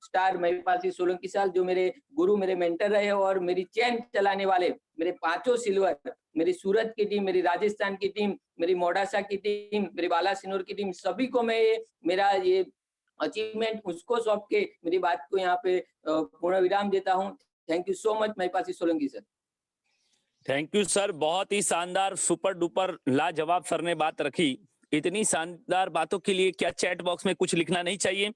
स्टार महिपाल सिंह सोलंकी साहब जो मेरे गुरु, मेरे मेंटर रहे और मेरी चैन चलाने वाले, मेरे 5 सिल्वर, मेरी सूरत की टीम, मेरी राजस्थान की टीम, मेरी मोडासा की टीम, मेरी बालासिनोर की टीम, सभी को मैं मेरा ये अचीवमेंट उसको सौंप के मेरी बात को यहाँ पे पूर्ण विराम देता हूँ। Thank you so much Mahipal Singh Solanki sir. Thank you sir, बहुत ही शानदार, सुपर डुपर लाजवाब सर ने बात रखी। इतनी शानदार बातों के लिए क्या चैट बॉक्स में कुछ लिखना नहीं चाहिए?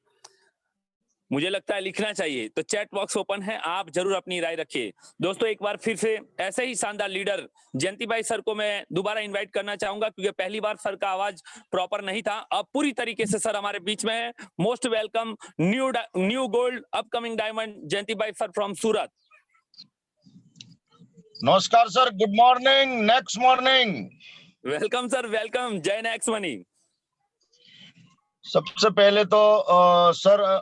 मुझे लगता है लिखना चाहिए। तो चैट बॉक्स ओपन है, आप जरूर अपनी राय रखिए। दोस्तों एक बार फिर से ऐसे ही शानदार लीडर जयंती भाई सर को मैं दोबारा इनवाइट करना चाहूंगा, क्योंकि पहली बार सर का आवाज प्रॉपर नहीं था, अब पूरी तरीके से सर हमारे बीच में है। Most welcome new gold upcoming diamond Jayanti भाई सर फ्रॉम सूरत। नमस्कार sir, good morning, next morning. Welcome sir, welcome, जय नेक्स्ट मनी। सबसे पहले तो सर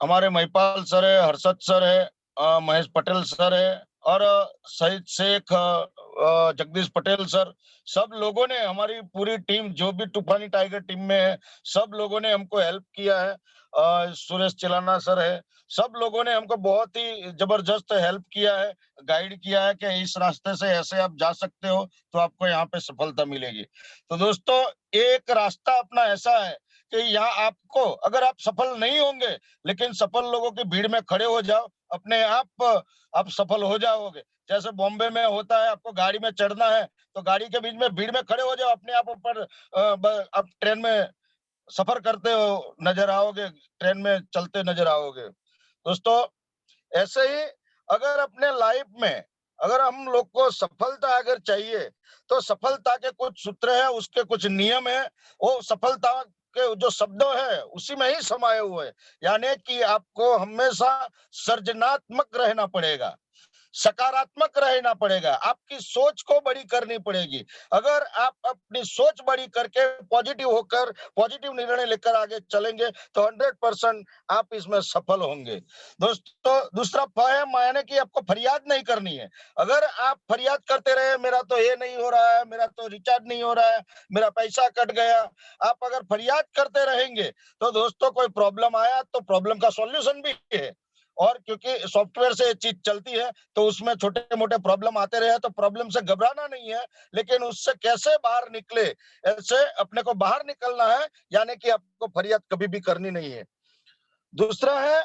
हमारे महिपाल सर है, हर्षद सर है, महेश पटेल सर है और शहीद शेख, जगदीश पटेल सर, सब लोगों ने, हमारी पूरी टीम जो भी तूफानी टाइगर टीम में है, सब लोगों ने हमको हेल्प किया है। सुरेश चेलाना सर है, सब लोगों ने हमको बहुत ही जबरदस्त हेल्प किया है, गाइड किया है कि इस रास्ते से ऐसे आप जा सकते हो तो आपको यहाँ पे सफलता मिलेगी। तो दोस्तों एक रास्ता अपना ऐसा है कि यहाँ आपको, अगर आप सफल नहीं होंगे लेकिन सफल लोगों की भीड़ में खड़े हो जाओ, अपने आप सफल हो जाओगे। जैसे बॉम्बे में होता है, आपको गाड़ी में चढ़ना है तो गाड़ी के बीच में भीड़ में खड़े हो जाओ, अपने आप ऊपर आप ट्रेन में सफर करते हो नजर आओगे, ट्रेन में चलते नजर आओगे। दोस्तों ऐसे ही अगर अपने लाइफ में अगर हम लोग को सफलता अगर चाहिए तो सफलता के कुछ सूत्र है, उसके कुछ नियम है, वो सफलता के जो शब्द है उसी में ही समाये हुए हैं। यानी कि आपको हमेशा सर्जनात्मक रहना पड़ेगा, सकारात्मक रहना पड़ेगा, आपकी सोच को बड़ी करनी पड़ेगी। अगर आप अपनी सोच बड़ी करके पॉजिटिव होकर पॉजिटिव निर्णय लेकर आगे चलेंगे तो 100% आप इसमें सफल होंगे। दोस्तों दूसरा फ है, मायने कि आपको फरियाद नहीं करनी है। अगर आप फरियाद करते रहे, मेरा तो ये नहीं हो रहा है, मेरा तो रिचार्ज नहीं हो रहा है, मेरा पैसा कट गया, आप अगर फरियाद करते रहेंगे तो दोस्तों कोई प्रॉब्लम आया तो प्रॉब्लम का सॉल्यूशन भी है। और क्योंकि सॉफ्टवेयर से चीज चलती है तो उसमें छोटे मोटे प्रॉब्लम आते रहे तो प्रॉब्लम से घबराना नहीं है, लेकिन उससे कैसे बाहर निकले, ऐसे अपने को बाहर निकलना है, यानी कि आपको फरियाद कभी भी करनी नहीं है। दूसरा है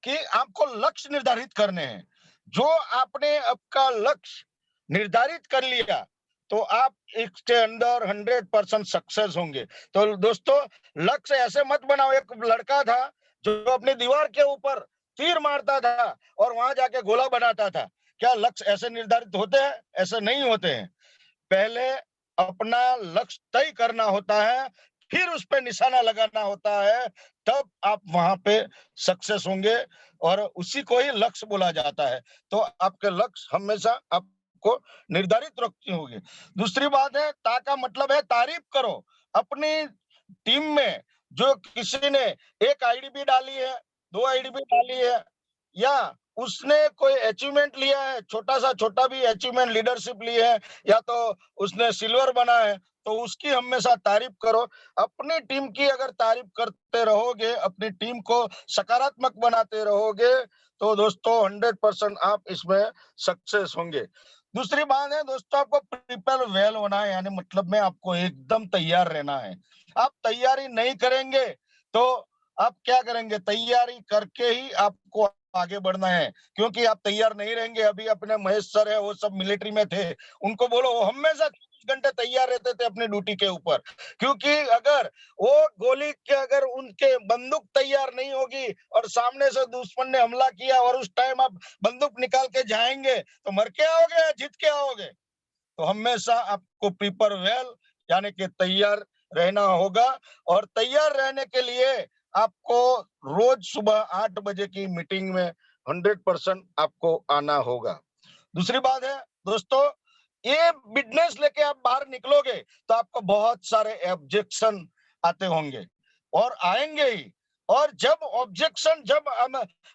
कि आपको लक्ष्य निर्धारित करने हैं। जो आपने आपका लक्ष्य निर्धारित कर लिया तो आप इसके अंदर 100% सक्सेस होंगे। तो दोस्तों लक्ष्य ऐसे मत बनाओ। एक लड़का था जो अपनी दीवार के ऊपर तीर मारता था और वहां जाके गोला बनाता था। क्या लक्ष्य ऐसे निर्धारित होते हैं? ऐसे नहीं होते हैं। पहले अपना लक्ष्य तय करना होता है, फिर उस पे निशाना लगाना होता है, तब आप वहां पे सक्सेस होंगे और उसी को ही लक्ष्य बोला जाता है। तो आपके लक्ष्य हमेशा आपको निर्धारित रखनी होगी। दूसरी बात है, ता का मतलब है तारीफ करो। अपनी टीम में जो किसी ने एक आईडीबी डाली है, 2 आईडीबी डाली है या उसने कोई अचीवमेंट लिया है, छोटा भी अचीवमेंट लीडरशिप ली है या तो उसने सिल्वर बना है, तो उसकी हमेशा तारीफ करो। अपनी टीम की अगर तारीफ करते रहोगे, अपनी टीम को सकारात्मक बनाते रहोगे तो दोस्तों 100% आप इसमें सक्सेस होंगे। दूसरी बात है दोस्तों, आपको प्रिपेयर वेल होना है, यानी मतलब में आपको एकदम तैयार रहना है। आप तैयारी नहीं करेंगे तो आप क्या करेंगे? तैयारी करके ही आपको आगे बढ़ना है, क्योंकि आप तैयार नहीं रहेंगे। अभी अपने महेश सर है, वो सब मिलिट्री में थे, उनको बोलो वो हमेशा 24 घंटे तैयार रहते थे अपनी ड्यूटी के ऊपर, क्योंकि अगर वो गोली के अगर उनके बंदूक तैयार नहीं होगी और सामने से दुश्मन ने हमला किया और उस टाइम आप बंदूक निकाल के जाएंगे तो मर के आओगे या जीत के आओगे? तो हमेशा आपको प्रिपेयर वेल यानी कि तैयार रहना होगा। और तैयार रहने के लिए आपको रोज सुबह 8 बजे की मीटिंग में 100% आपको आना होगा। दूसरी बात है दोस्तों, ये बिजनेस लेके आप बाहर निकलोगे तो आपको बहुत सारे ऑब्जेक्शन आते होंगे और आएंगे ही। और जब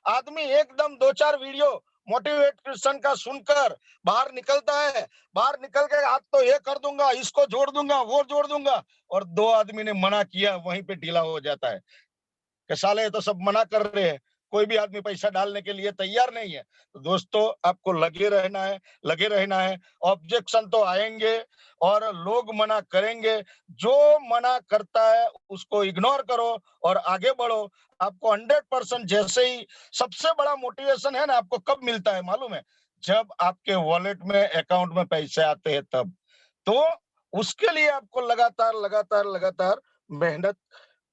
आदमी एकदम 2-4 वीडियो मोटिवेशन का सुनकर बाहर निकलता है, बाहर निकल के आज तो ये कर दूंगा, इसको जोड़ दूंगा, वो जोड़ दूंगा, और 2 आदमी ने मना किया, वहीं पे ढीला हो जाता है। कि साले ये तो सब मना कर रहे हैं, कोई भी आदमी पैसा डालने के लिए तैयार नहीं है। तो दोस्तों आपको लगे रहना है। ऑब्जेक्शन तो आएंगे और लोग मना करेंगे, जो मना करता है उसको इग्नोर करो और आगे बढ़ो। आपको 100% जैसे ही सबसे बड़ा मोटिवेशन है ना, आपको कब मिलता है मालूम है? जब आपके वॉलेट में, अकाउंट में पैसे आते हैं तब। तो उसके लिए आपको लगातार मेहनत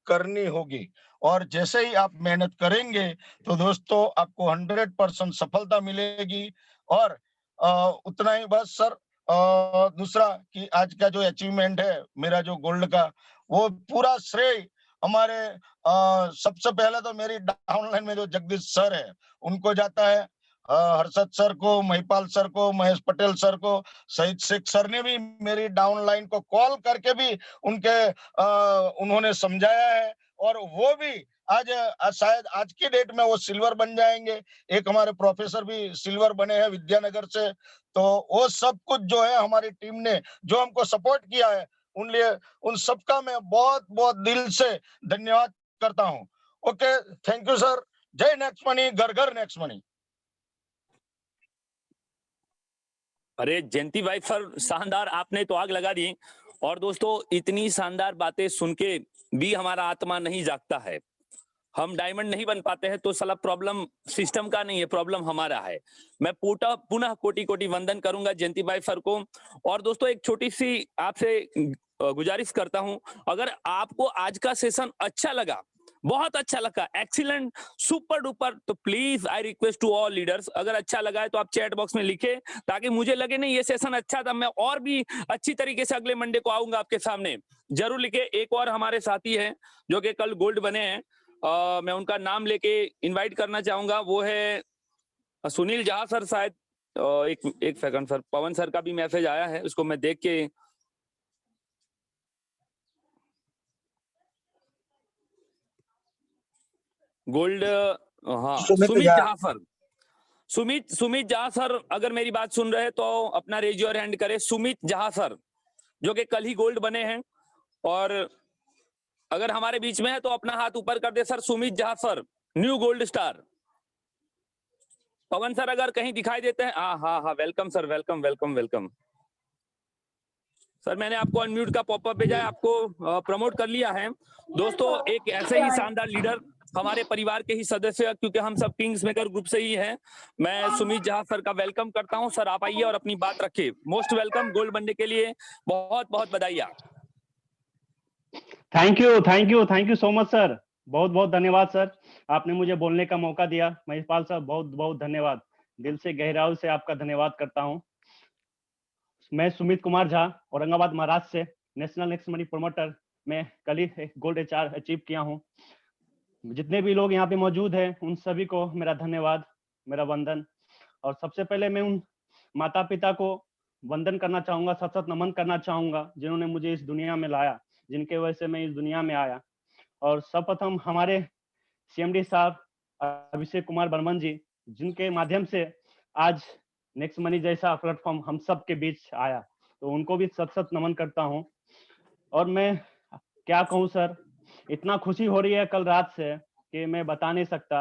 करनी होगी और जैसे ही आप मेहनत करेंगे तो दोस्तों आपको 100% सफलता मिलेगी। और उतना ही बस सर। दूसरा कि आज का जो अचीवमेंट है मेरा, जो गोल्ड का, वो पूरा श्रेय हमारे सबसे पहले तो मेरी डाउनलाइन में जो जगदीश सर है उनको जाता है, हर्षद सर को, महिपाल सर को, महेश पटेल सर को, शहीद शेख सर ने भी मेरी डाउनलाइन को कॉल करके भी उन्होंने समझाया है और वो भी आज शायद आज की डेट में वो सिल्वर बन जाएंगे। एक हमारे प्रोफेसर भी सिल्वर बने हैं विद्यानगर से। तो वो सब कुछ जो है हमारी टीम ने जो हमको सपोर्ट किया है, उन सबका मैं बहुत बहुत दिल से धन्यवाद करता हूँ। Okay, thank you sir. जय नेक्स्ट मनी, घर घर नेक्स्ट मनी। अरे जयंती भाई सर, शानदार, आपने तो आग लगा दी। और दोस्तों इतनी शानदार बातें सुन के भी हमारा आत्मा नहीं जागता है, हम डायमंड नहीं बन पाते हैं, तो साला प्रॉब्लम सिस्टम का नहीं है, प्रॉब्लम हमारा है। मैं पुनः कोटि कोटि वंदन करूंगा जयंती भाई सर को। और दोस्तों एक छोटी सी आपसे गुजारिश करता हूं, अगर आपको आज का सेशन अच्छा लगा, बहुत अच्छा लगा, एक्सीलेंट, सुपर डुपर, तो please I request to all leaders, अगर अच्छा लगा है तो आप चैट बॉक्स में लिखे, ताकि मुझे लगे नहीं ये सेशन अच्छा था, मैं और भी अच्छी तरीके से अगले मंडे को आऊंगा आपके सामने। जरूर लिखे। एक और हमारे साथी हैं जो कि कल गोल्ड बने हैं, मैं उनका नाम लेके इनवाइट करना चाहूंगा, वो है सुनील जहा सर शायद। एक सेकंड सर, पवन सर का भी मैसेज आया है, उसको मैं देख के। गोल्ड, हाँ, सुमित जहा सर, सुमित जहा सर, अगर मेरी बात सुन रहे हैं तो अपना रेज योर हैंड करे। सुमित जहा सर जो कि कल ही गोल्ड बने हैं, और अगर हमारे बीच में है तो अपना हाथ ऊपर कर दे सर। सुमित जहा सर, न्यू गोल्ड स्टार। पवन सर अगर कहीं दिखाई देते हैं, हाँ, welcome sir, welcome welcome welcome sir. मैंने आपको अनम्यूट का पॉपअप भेजा है, आपको प्रमोट कर लिया है। दोस्तों एक ऐसे ही शानदार लीडर, हमारे परिवार के ही सदस्य, क्योंकि हम सब किंग्स मेकर ग्रुप से ही हैं, मैं सुमित जहा सर का वेलकम करता हूं। सर आप आइए और अपनी बात रखिए। मोस्ट वेलकम गोल्ड बनने के लिए, बहुत बहुत बधाई। Thank you so much sir, बहुत बहुत धन्यवाद सर, आपने मुझे बोलने का मौका दिया। महिपाल सर बहुत बहुत धन्यवाद, दिल से गहराई से आपका धन्यवाद करता हूं। मैं सुमित कुमार झा, औरंगाबाद महाराष्ट्र से, नेशनल नेक्स्ट मनी प्रमोटर। मैं कल ही गोल्ड HR अचीव किया हूं। जितने भी लोग यहाँ पे मौजूद हैं उन सभी को मेरा धन्यवाद, मेरा वंदन। और सबसे पहले मैं उन माता पिता को वंदन करना चाहूंगा, सत सत नमन करना चाहूंगा, जिन्होंने मुझे इस दुनिया में लाया, जिनके वजह से मैं इस दुनिया में आया। और सर्वप्रथम हमारे CMD साहब अभिषेक कुमार बर्मन जी, जिनके माध्यम से आज नेक्स्ट मनी जैसा प्लेटफॉर्म हम सब के बीच आया, तो उनको भी सत सत नमन करता हूं। और मैं क्या कहूं सर, इतना खुशी हो रही है कल रात से कि मैं बता नहीं सकता।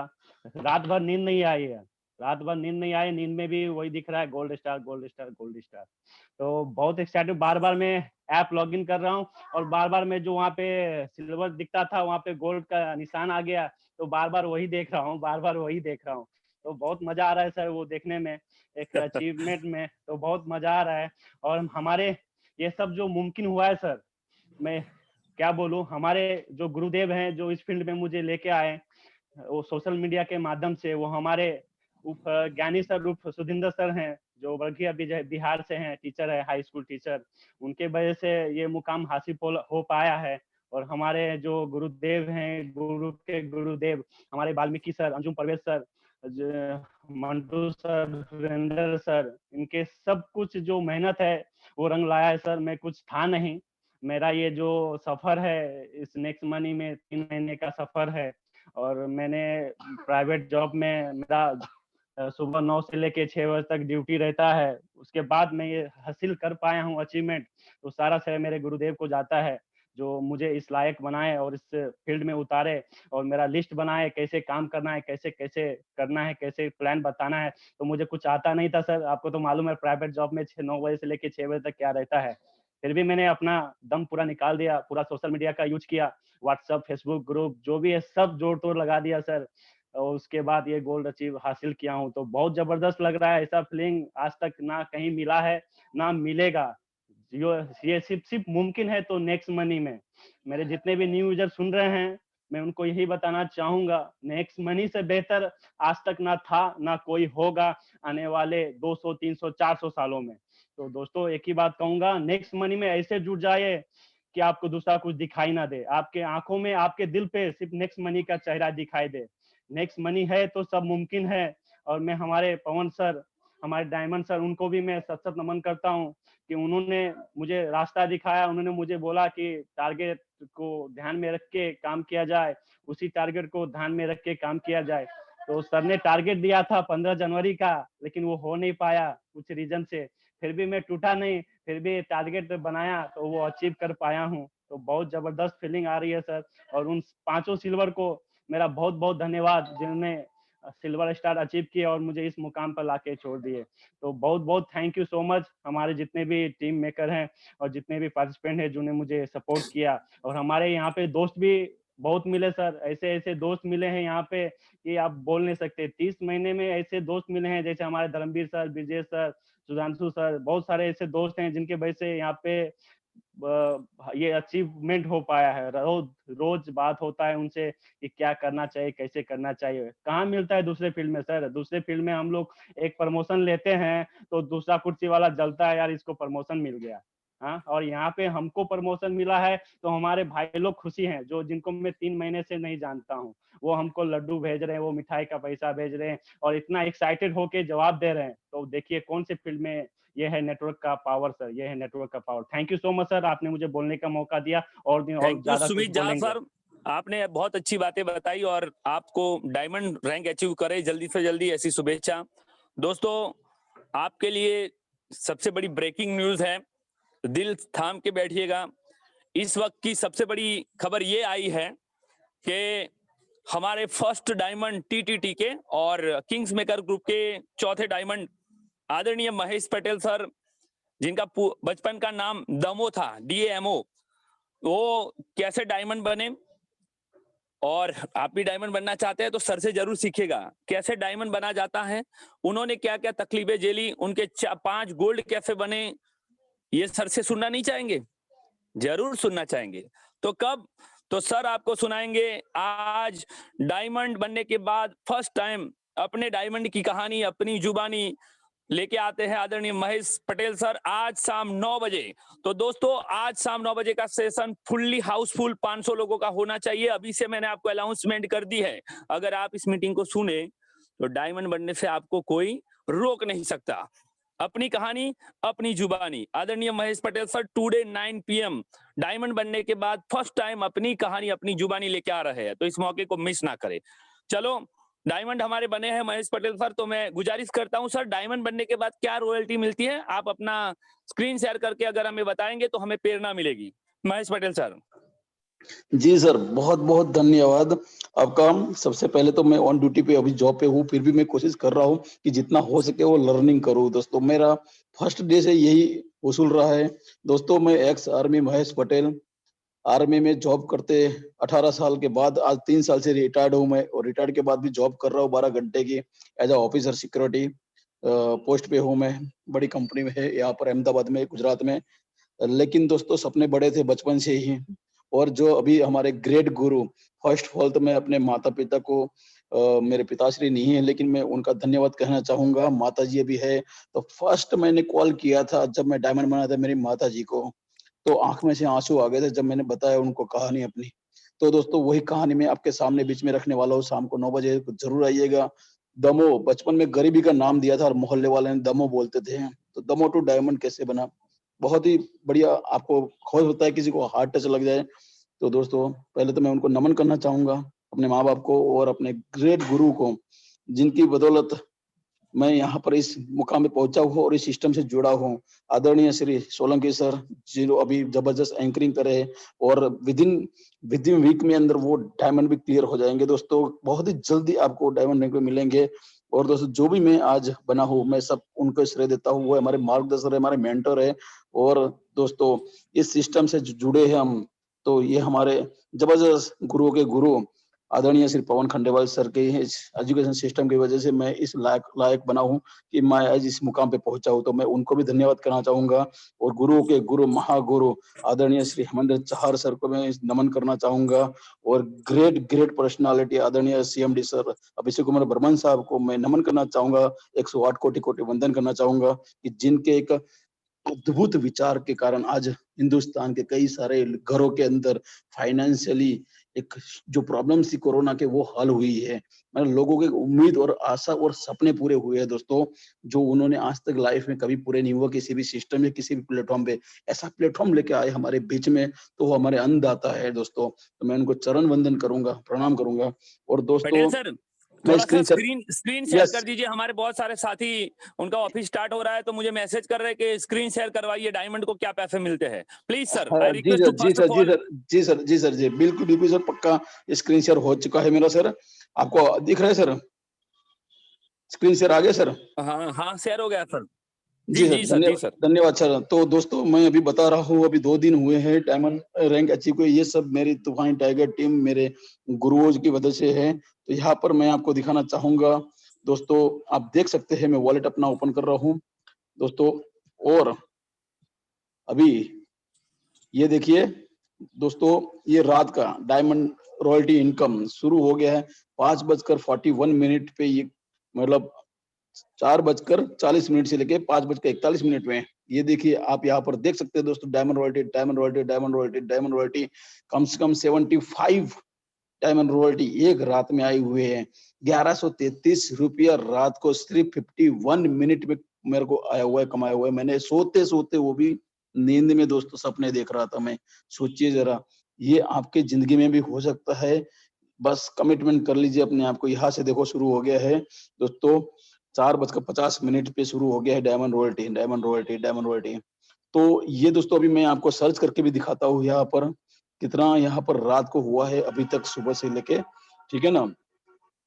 रात भर नींद नहीं आई है, नींद में भी वही दिख रहा है, gold star gold star gold star. तो बहुत एक्साइटेड, बार बार मैं ऐप लॉगिन कर रहा हूँ और बार बार मैं जो वहाँ पे सिल्वर दिखता था वहाँ पे गोल्ड का निशान आ गया, तो बार बार वही देख रहा हूँ। तो बहुत मजा आ रहा है सर वो देखने में, एक अचीवमेंट में, तो बहुत मजा आ रहा है। और हमारे ये सब जो मुमकिन हुआ है सर, मैं क्या बोलूं, हमारे जो गुरुदेव हैं जो इस फील्ड में मुझे लेके आए, वो सोशल मीडिया के माध्यम से, वो हमारे ज्ञानी सर रूप सुधिंदर सर हैं, जो वर्गीय बिहार से हैं, टीचर है, हाई स्कूल टीचर, उनके वजह से ये मुकाम हासिल हो पाया है। और हमारे जो गुरुदेव हैं, गुरु के गुरुदेव हमारे Valmiki sir, Anjum Parvez sir, Mantu sir, Surendra sir, इनके सब कुछ जो मेहनत है वो रंग लाया है सर। मैं कुछ था नहीं, मेरा ये जो सफर है इस नेक्स्ट मनी में 3 महीने का सफर है। और मैंने प्राइवेट जॉब में, मेरा सुबह 9 से लेके 6 बजे तक ड्यूटी रहता है, उसके बाद मैं ये हासिल कर पाया हूँ अचीवमेंट, तो सारा श्रेय मेरे गुरुदेव को जाता है, जो मुझे इस लायक बनाए और इस फील्ड में उतारे और मेरा लिस्ट बनाए, कैसे काम करना है, कैसे कैसे करना है, कैसे प्लान बताना है। तो मुझे कुछ आता नहीं था सर, आपको तो मालूम है प्राइवेट जॉब में 9 बजे से लेके 6 बजे तक क्या रहता है। फिर भी मैंने अपना दम पूरा निकाल दिया, पूरा सोशल मीडिया का यूज किया, व्हाट्सएप, फेसबुक ग्रुप जो भी है सब जोड़ तोड़ लगा दिया सर, और उसके बाद ये गोल्ड अचीव हासिल किया हूँ। तो बहुत जबरदस्त लग रहा है, ऐसा फीलिंग आज तक ना कहीं मिला है ना मिलेगा। ये सिर्फ मुमकिन है तो नेक्स्ट मनी में। मेरे जितने भी न्यू यूजर सुन रहे हैं, मैं उनको यही बताना चाहूंगा, नेक्स्ट मनी से बेहतर आज तक ना था ना कोई होगा आने वाले 200, 300, 400 सालों में। तो दोस्तों एक ही बात कहूंगा, नेक्स्ट मनी में ऐसे जुड़ जाइए कि आपको दूसरा कुछ दिखाई ना दे, आपके आंखों में, आपके दिल पे सिर्फ नेक्स्ट मनी का चेहरा दिखाई दे। नेक्स्ट मनी है तो सब मुमकिन है। और मैं हमारे पवन सर, हमारे डायमंड सर, उनको भी मैं सत सत नमन करता हूँ कि उन्होंने मुझे रास्ता दिखाया। उन्होंने मुझे बोला कि टारगेट को ध्यान में रख के काम किया जाए, उसी टारगेट को ध्यान में रख के काम किया जाए। तो सर ने टारगेट दिया था 15 जनवरी का, लेकिन वो हो नहीं पाया कुछ रीजन से। फिर भी मैं टूटा नहीं, फिर भी टारगेट बनाया तो वो अचीव कर पाया हूँ। तो बहुत जबरदस्त फीलिंग आ रही है सर। और उन 5 सिल्वर को मेरा बहुत बहुत धन्यवाद, जिन्होंने सिल्वर स्टार अचीव किए और मुझे इस मुकाम पर लाके छोड़ दिए। तो बहुत बहुत थैंक यू सो मच हमारे जितने भी टीम मेकर हैं और जितने भी पार्टिसिपेंट हैं जिन्होंने मुझे सपोर्ट किया। और हमारे यहाँ पे दोस्त भी बहुत मिले सर, ऐसे ऐसे दोस्त मिले हैं यहाँ पे कि आप बोल नहीं सकते। 30 महीने में ऐसे दोस्त मिले हैं, जैसे हमारे धर्मवीर सर, विजय सर, सुधांशु सर, बहुत सारे ऐसे दोस्त हैं जिनके वजह से यहाँ पे ये अचीवमेंट हो पाया है। रोज रोज बात होता है उनसे कि क्या करना चाहिए, कैसे करना चाहिए। कहाँ मिलता है दूसरे फील्ड में सर, दूसरे फील्ड में हम लोग एक प्रमोशन लेते हैं तो दूसरा कुर्सी वाला जलता है, यार इसको प्रमोशन मिल गया। हाँ, और यहाँ पे हमको प्रमोशन मिला है तो हमारे भाई लोग खुशी हैं, जो जिनको मैं 3 महीने से नहीं जानता हूँ। वो हमको लड्डू भेज रहे हैं, वो मिठाई का पैसा भेज रहे हैं और इतना एक्साइटेड होके जवाब दे रहे हैं। तो देखिए कौन से फील्ड में ये है नेटवर्क का पावर सर, ये है नेटवर्क का power. Thank you so much sir, आपने मुझे बोलने का मौका दिया और दिन और थैंक यू ज्यादा कुछ सुमित झा बोलेंगे। सर, आपने बहुत अच्छी बातें बताई और आपको डायमंड रैंक अचीव करे जल्दी से जल्दी, ऐसी शुभेच्छा। दोस्तों आपके लिए सबसे बड़ी ब्रेकिंग न्यूज है, दिल थाम के बैठिएगा। इस वक्त की सबसे बड़ी खबर ये आई है कि हमारे फर्स्ट डायमंड टीटीटी के और किंग्स मेकर ग्रुप के चौथे डायमंड आदरणीय महेश पटेल सर, जिनका बचपन का नाम दमो था, DAMO, वो कैसे डायमंड बने। और आप भी डायमंड बनना चाहते हैं तो सर से जरूर सीखिएगा कैसे डायमंड बना जाता है, उन्होंने क्या क्या तकलीफें झेली, उनके 5 गोल्ड कैसे बने, ये सर से सुनना नहीं चाहेंगे? जरूर सुनना चाहेंगे। तो कब? तो सर आपको सुनाएंगे आज डायमंड बनने के बाद फर्स्ट टाइम अपने डायमंड की कहानी अपनी जुबानी लेके आते हैं आदरणीय महेश पटेल सर आज शाम 9 बजे। तो दोस्तों आज शाम 9 बजे का सेशन फुल्ली हाउसफुल 500 लोगों का होना चाहिए। अभी से मैंने आपको अनाउंसमेंट कर दी है, अगर आप इस मीटिंग को सुने तो डायमंड बनने से आपको कोई रोक नहीं सकता। अपनी कहानी अपनी जुबानी, आदरणीय Mahesh Patel sir today 9 PM diamond बनने के बाद फर्स्ट टाइम अपनी कहानी अपनी जुबानी लेके आ रहे हैं, तो इस मौके को मिस ना करें। चलो डायमंड हमारे बने हैं महेश पटेल सर, तो मैं गुजारिश करता हूं सर डायमंड बनने के बाद क्या रॉयल्टी मिलती है, आप अपना स्क्रीन शेयर करके अगर हमें बताएंगे तो हमें प्रेरणा मिलेगी। महेश पटेल सर। जी सर, बहुत बहुत धन्यवाद आपका। सबसे पहले तो मैं ऑन ड्यूटी पे अभी जॉब पे हूँ, फिर भी मैं कोशिश कर रहा हूँ कि जितना हो सके वो लर्निंग करूँ। दोस्तों मेरा फर्स्ट डे से यही वसूल रहा है। दोस्तों मैं ex army Mahesh Patel, army में जॉब करते 18 साल के बाद आज 3 साल से रिटायर्ड हूँ मैं, और रिटायर्ड के बाद भी जॉब कर रहा हूँ 12 घंटे की as a officer security post पे हूँ मैं। बड़ी कंपनी में है यहाँ पर अहमदाबाद में, गुजरात में। लेकिन दोस्तों सपने बड़े थे बचपन से ही, और जो अभी हमारे great Guru, first of all तो मैं अपने माता पिता को मेरे पिताश्री नहीं है लेकिन मैं उनका धन्यवाद कहना चाहूंगा, माता जी भी है। तो फर्स्ट मैंने कॉल किया था जब मैं डायमंड बना था मेरी माता जी को, तो आंख में से आंसू आ गए थे जब मैंने बताया उनको कहानी अपनी। तो दोस्तों वही कहानी मैं आपके सामने बीच में रखने वाला हूँ। शाम को 9 बजे जरूर आइएगा। दमो, बचपन में गरीबी का नाम दिया था और मोहल्ले वाले ने दमो बोलते थे, तो दमो टू डायमंड कैसे बना, बहुत ही बढ़िया। आपको खोज होता है किसी को हार्ट टच लग जाए। तो दोस्तों पहले तो मैं उनको नमन करना चाहूंगा, अपने माँ बाप को और अपने ग्रेट गुरु को, जिनकी बदौलत मैं यहाँ पर इस मुकाम पे पहुंचा हूँ और इस सिस्टम से जुड़ा हूँ। आदरणीय श्री सोलंकी सर जो अभी जबरदस्त एंकरिंग करे और विद इन वीक में अंदर वो डायमंड भी क्लियर हो जाएंगे दोस्तों। बहुत ही जल्दी आपको डायमंड रैंक पे मिलेंगे। और दोस्तों जो भी मैं आज बना हूँ मैं सब उनको श्रेय देता हूँ। वो हमारे मार्गदर्शक है, हमारे मेंटर है। और दोस्तों इस सिस्टम से जुड़े हैं हम, तो ये हमारे जबरदस्त गुरुओं के गुरु आदरणीय श्री पवन खंडेलवाल सर के इस एजुकेशन सिस्टम की वजह से मैं इस लायक बना हूँ कि मैं आज इस मुकाम पे पहुंचा हूँ। तो मैं उनको भी धन्यवाद करना चाहूंगा। और गुरुओं के गुरु महागुरु आदरणीय श्री हेमंत चाहर सर को मैं नमन करना चाहूंगा। और ग्रेट पर्सनालिटी आदरणीय सीएमडी सर अभिषेक कुमार बर्मन साहब को मैं नमन करना चाहूंगा। 108 कोटि कोटि वंदन करना चाहूंगा कि जिनके एक अद्भुत विचार के कारण आज हिंदुस्तान के कई सारे घरों के अंदर फाइनेंशियली एक जो प्रॉब्लम्स थी कोरोना के वो हल हुई है। मतलब लोगों की उम्मीद और आशा और सपने पूरे हुए हैं दोस्तों, जो उन्होंने आज तक लाइफ में कभी पूरे नहीं हुआ किसी भी सिस्टम या किसी भी प्लेटफॉर्म पे। ऐसा प्लेटफॉर्म लेके आए हमारे बीच में, तो वो हमारे अन्नदाता है दोस्तों। तो मैं उनको चरण वंदन करूंगा, प्रणाम करूंगा। और दोस्तों पटेल सर, मैं थोड़ा सा स्क्रीन सर स्क्रीन शेयर कर यस दीजिए। हमारे बहुत सारे साथी, उनका ऑफिस स्टार्ट हो रहा है तो मुझे मैसेज कर रहे हैं कि स्क्रीन शेयर करवाइए, डायमंड को क्या पैसे मिलते हैं। प्लीज सर, आई जी रिक्वेस्ट सर टू जी फर्स्ट सर ऑफ जी ऑल। सर जी सर जी सर जी बिल्कुल सर पक्का स्क्रीन शेयर हो चुका है मेरा सर। आपको दिख रहा है सर? स्क्रीन शेयर आ गया सर? हाँ हाँ, शेयर हो गया सर। जी जी सर जी सर, जी सर। धन्यवाद सर। तो दोस्तों मैं अभी बता रहा हूँ, अभी 2 दिन हुए हैं डायमंड रैंक अचीव हुए। ये सब मेरी तूफानी टाइगर टीम मेरे गुरुओं की वजह से है। तो यहाँ पर मैं आपको दिखाना चाहूंगा दोस्तों, आप देख सकते हैं मैं वॉलेट अपना ओपन कर रहा हूँ दोस्तों। और अभी ये देखिए दोस्तों, ये रात का डायमंड रॉयल्टी इनकम शुरू हो गया है 5:41 पे। ये मतलब 4:40 से लेके 5:41 में। ये देखिए आप यहाँ पर देख सकते हैं दोस्तों, diamond royalty diamond royalty diamond royalty diamond royalty कम से कम 75 डायमंड रॉयल्टी एक रात में आए हुए हैं। 1133 रुपया रात को सिर्फ 51 मिनट में मेरे को आया हुआ है, कमाया हुआ है। मैंने सोते सोते, वो भी नींद में दोस्तों, सपने देख रहा था मैं। सोचिए जरा, ये आपके जिंदगी में भी हो सकता है। बस कमिटमेंट कर लीजिए अपने आप को। यहाँ से देखो शुरू हो गया है दोस्तों, 4:50 पे शुरू हो गया है diamond royalty diamond royalty diamond royalty. तो ये दोस्तों अभी मैं आपको सर्च करके भी दिखाता हूँ यहाँ पर कितना यहाँ पर रात को हुआ है अभी तक सुबह से लेके, ठीक है ना।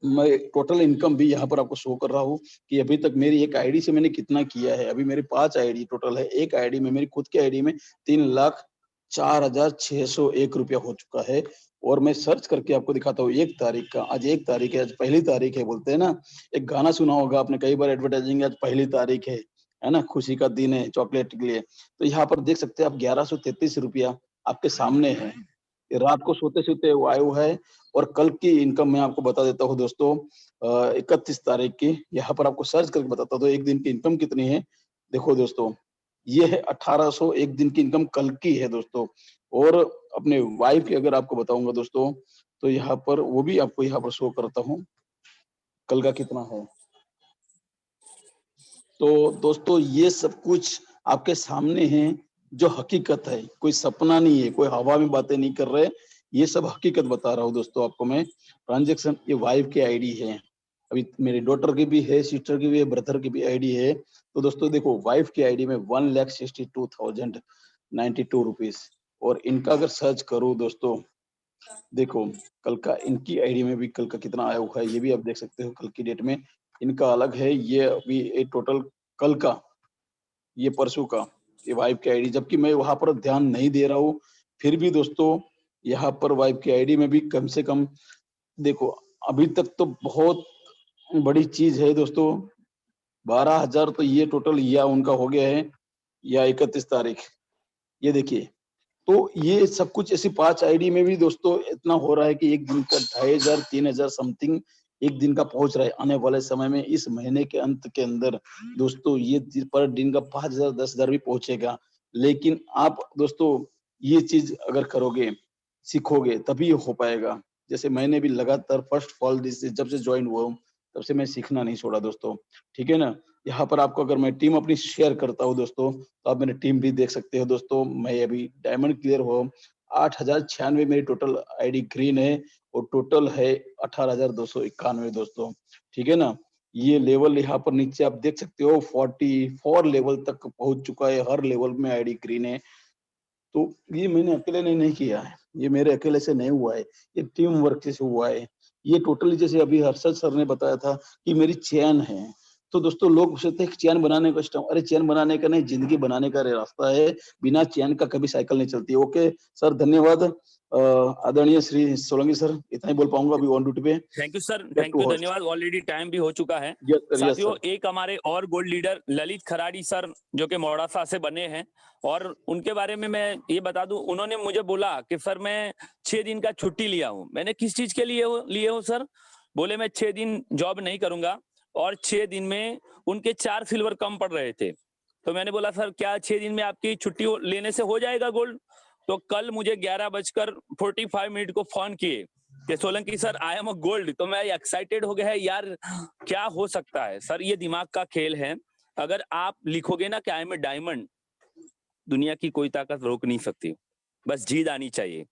मैं टोटल इनकम भी यहाँ पर आपको शो कर रहा हूँ कि अभी तक मेरी एक आईडी से मैंने कितना किया है। अभी मेरे 5 आईडी टोटल है। एक आईडी में, मेरी खुद की आईडी में 3,04,601 रुपया हो चुका है। और मैं सर्च करके आपको दिखाता हूँ 1 तारीख का। आज 1 तारीख है, आज पहली तारीख है बोलते हैं ना। एक गाना सुना होगा आपने कई बार एडवर्टाइजिंग, आज पहली तारीख है ना, खुशी का दिन है चॉकलेट के लिए। तो यहाँ पर देख सकते हैं आप 1133 रुपया आपके सामने है। ये रात को सोते सोते वो आया हुआ है। और कल की इनकम मैं आपको बता देता हूँ दोस्तों, 31 तारीख की। यहाँ पर आपको सर्च करके बताता हूँ एक दिन की इनकम कितनी है। देखो दोस्तों, ये है 1800 एक दिन की इनकम कल की है दोस्तों। और अपने वाइफ की अगर आपको बताऊंगा दोस्तों, तो यहाँ पर वो भी आपको यहाँ पर शो करता हूँ कल का कितना है। तो दोस्तों ये सब कुछ आपके सामने है, जो हकीकत है, कोई सपना नहीं है, कोई हवा में बातें नहीं कर रहे। ये सब हकीकत बता रहा हूँ दोस्तों आपको मैं। ट्रांजेक्शन ये वाइफ की आईडी है, अभी मेरी डॉटर की भी है, सिस्टर की भी है, ब्रदर की भी आईडी है। तो दोस्तों देखो, वाइफ की आईडी में 1,62,092 रुपीज। और इनका अगर सर्च करूँ दोस्तों, देखो कल का इनकी आईडी में भी कल का कितना आया हुआ है, ये भी आप देख सकते हो। कल की डेट में इनका अलग है, ये अभी टोटल कल का, ये परसों का, ये वाइफ की आईडी। जबकि मैं वहां पर ध्यान नहीं दे रहा हूँ, फिर भी दोस्तों यहाँ पर वाइफ की आईडी में भी कम से कम देखो, अभी तक तो बहुत बड़ी चीज है दोस्तों। 12,000 तो ये टोटल या उनका हो गया है, या 31 तारीख, ये देखिए। तो ये सब कुछ ऐसी 5 आईडी में भी दोस्तों इतना हो रहा है कि एक दिन का 2,500 3,000 समथिंग एक दिन का पहुंच रहा है। आने वाले समय में इस महीने के अंत के अंदर दोस्तों ये पर दिन का 5,000 10,000 भी पहुंचेगा। लेकिन आप दोस्तों ये चीज अगर करोगे, सीखोगे, तभी ये हो पाएगा। जैसे मैंने भी लगातार फर्स्ट फॉल जब से ज्वाइन हुआ हूँ, तब से मैं सीखना नहीं छोड़ा दोस्तों, ठीक है ना। यहाँ पर आपको अगर मैं टीम अपनी शेयर करता हूँ दोस्तों, तो आप मेरी टीम भी देख सकते हो दोस्तों। मैं अभी डायमंड क्लियर हुआ, 8,096 मेरी टोटल आईडी ग्रीन है। और टोटल है 18,291 दोस्तों, ठीक है ना। ये लेवल यहाँ पर नीचे आप देख सकते हो 44 लेवल तक पहुंच चुका है, हर लेवल में आईडी ग्रीन है। तो ये मैंने अकेले ने नहीं किया है, ये मेरे अकेले से नहीं हुआ है, ये टीम वर्क से हुआ है। ये टोटली जैसे अभी हर्षद सर ने बताया था कि मेरी चैन है। तो दोस्तों लोग सोचते हैं कि चैन बनाने का स्टम, अरे चैन बनाने का नहीं, जिंदगी बनाने का रास्ता है, बिना चैन का कभी साइकिल नहीं चलती। ओके सर, धन्यवाद। आदरणीय श्री सोलंकी सर, इतना ही बोल पाऊंगा अभी ऑन ड्यूटी पे। Thank you sir, Back thank to you, host. धन्यवाद। ऑलरेडी टाइम भी हो चुका है। यस सर, यस साथियों, सर। एक हमारे और gold leader Lalit Kharadi sir जो कि मोड़ासा से बने हैं, और उनके बारे में मैं ये बता दूं, उन्होंने मुझे बोला कि सर मैं 6 दिन का छुट्टी लिया हूं। मैंने किस चीज के लिए हो सर? बोले मैं 6 दिन जॉब नहीं करूंगा, और 6 दिन में उनके 4 सिल्वर कम पड़ रहे थे। तो मैंने बोला सर क्या 6 दिन में आपकी छुट्टी लेने से हो जाएगा गोल्ड? तो कल मुझे 11:45 को फोन किए कि Solanki sir I am a gold. तो मैं एक्साइटेड हो गया है यार, क्या हो सकता है सर? ये दिमाग का खेल है। अगर आप लिखोगे ना कि आई एम अ डायमंड, दुनिया की कोई ताकत रोक नहीं सकती, बस जीत आनी चाहिए,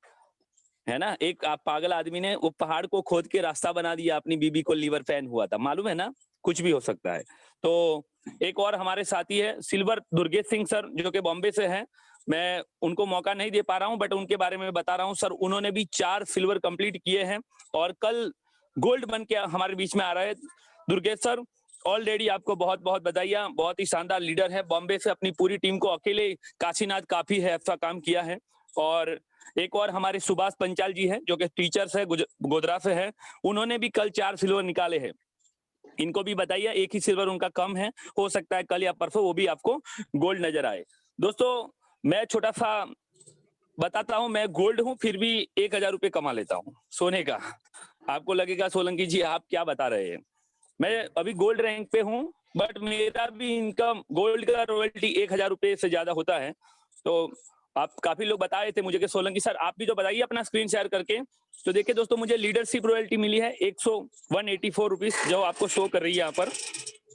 है ना। एक आप पागल आदमी ने वो पहाड़ को खोद के रास्ता बना दिया, अपनी बीबी को लीवर पेन हुआ था, मालूम है ना, कुछ भी हो सकता है। तो एक और हमारे साथी है सिल्वर दुर्गेश सिंह सर, जो कि बॉम्बे से हैं। मैं उनको मौका नहीं दे पा रहा हूं, बट उनके बारे में बता रहा हूं सर। उन्होंने भी 4 सिल्वर कंप्लीट किए हैं और कल गोल्ड बन के हमारे बीच में आ रहे हैं। दुर्गेश सर, ऑलरेडी आपको बहुत बहुत बधाइयां, बहुत ही शानदार लीडर है। बॉम्बे से अपनी पूरी टीम को अकेले काशीनाथ काफी है अच्छा काम किया है। और एक और हमारे सुभाष पंचाल जी हैं, जो कि टीचर्स है, गोधरा से है। उन्होंने भी कल 4 सिल्वर निकाले हैं। इनको भी बताइए, एक ही सिल्वर उनका कम है, हो सकता है कल या परसों वो भी आपको गोल्ड नजर आए। दोस्तों, मैं छोटा सा बताता हूं, मैं गोल्ड हूं फिर भी 1000 रुपये कमा लेता हूं सोने का। आपको लगेगा सोलंकी जी आप क्या बता रहे हैं। मैं अभी गोल्ड रैंक पे हूं, बट मेरा भी इनकम गोल्ड का रॉयल्टी 1000 रुपये से ज्यादा होता है। तो आप काफी लोग बताए थे मुझे कि सोलंकी सर आप भी तो बताइए अपना स्क्रीन शेयर करके। तो देखिए दोस्तों, मुझे लीडरशिप रॉयल्टी मिली है 184 रुपीज, जो आपको शो कर रही है यहाँ पर,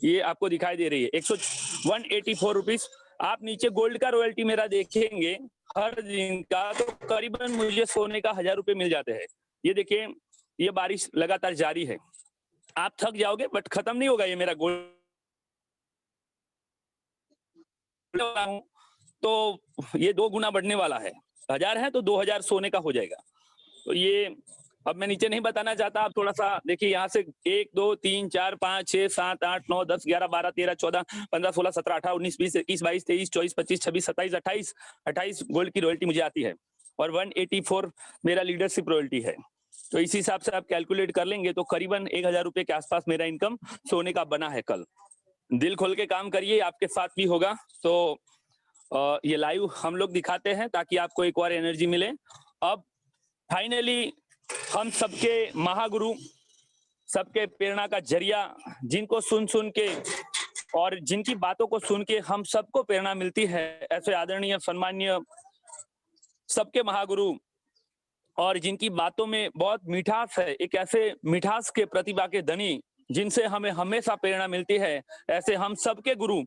ये आपको दिखाई दे रही है 184 रुपीज। आप नीचे गोल्ड का रॉयल्टी मेरा देखेंगे हर दिन का, तो करीबन मुझे सोने का 1000 रुपये मिल जाते हैं। ये देखिए, ये बारिश लगातार जारी है, आप थक जाओगे बट खत्म नहीं होगा ये मेरा गोल्ड। तो ये 2 गुना बढ़ने वाला है, 1000 है तो 2000 सोने का हो जाएगा। तो ये अब मैं नीचे नहीं बताना चाहता, आप थोड़ा सा देखिए यहाँ से 1 2 3 4 5 6 7 8 9 10 11 12 13 14 15 16 17 18 19 20 21 22 23 24 25 26 27 28 28 गोल्ड की रॉयल्टी मुझे आती है, और 184 मेरा लीडरशिप रॉयल्टी है। तो इसी हिसाब से आप कैलकुलेट कर लेंगे तो करीबन 1000 रुपये के आसपास मेरा इनकम सोने का बना है कल। दिल खोल के काम करिए, आपके साथ भी होगा। तो ये लाइव हम लोग दिखाते हैं ताकि आपको एक और एनर्जी मिले। अब फाइनली हम सबके महागुरु, सबके प्रेरणा का जरिया, जिनको सुन सुन के और जिनकी बातों को सुन के हम सबको प्रेरणा मिलती है, ऐसे आदरणीय सम्माननीय सबके महागुरु, और जिनकी बातों में बहुत मिठास है, एक ऐसे मिठास के प्रतिभा के धनी जिनसे हमें हमेशा प्रेरणा मिलती है, ऐसे हम सबके गुरु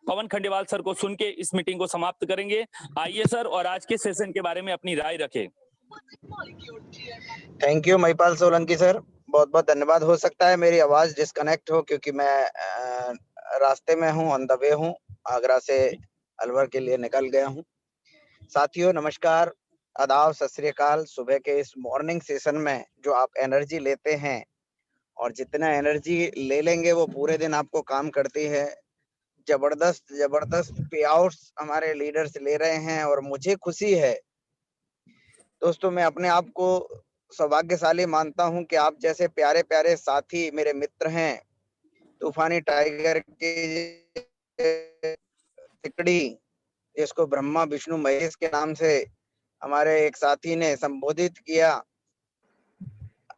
पवन खंडेवाल सर को सुन के इस मीटिंग को समाप्त करेंगे। आइए सर, और आज के सेशन के बारे में अपनी राय रखें। Thank you Mahipal Solanki sir, बहुत बहुत धन्यवाद। हो सकता है मेरी आवाज डिस्कनेक्ट हो क्योंकि मैं रास्ते में हूँ, ऑन द वे हूँ, आगरा से अलवर के लिए निकल गया हूँ। साथियों नमस्कार, आदाब, सत श्री अकाल। सुबह के इस मॉर्निंग सेशन में जो आप एनर्जी लेते हैं, और जितना एनर्जी ले लेंगे वो पूरे दिन आपको काम करती है। जबरदस्त पे आउट्स हमारे लीडर्स ले रहे हैं और मुझे खुशी है। दोस्तों, मैं अपने आप को सौभाग्यशाली मानता हूं कि आप जैसे प्यारे प्यारे साथी मेरे मित्र हैं। तूफानी टाइगर की तिकड़ी, जिसको ब्रह्मा विष्णु महेश के नाम से हमारे एक साथी ने संबोधित किया,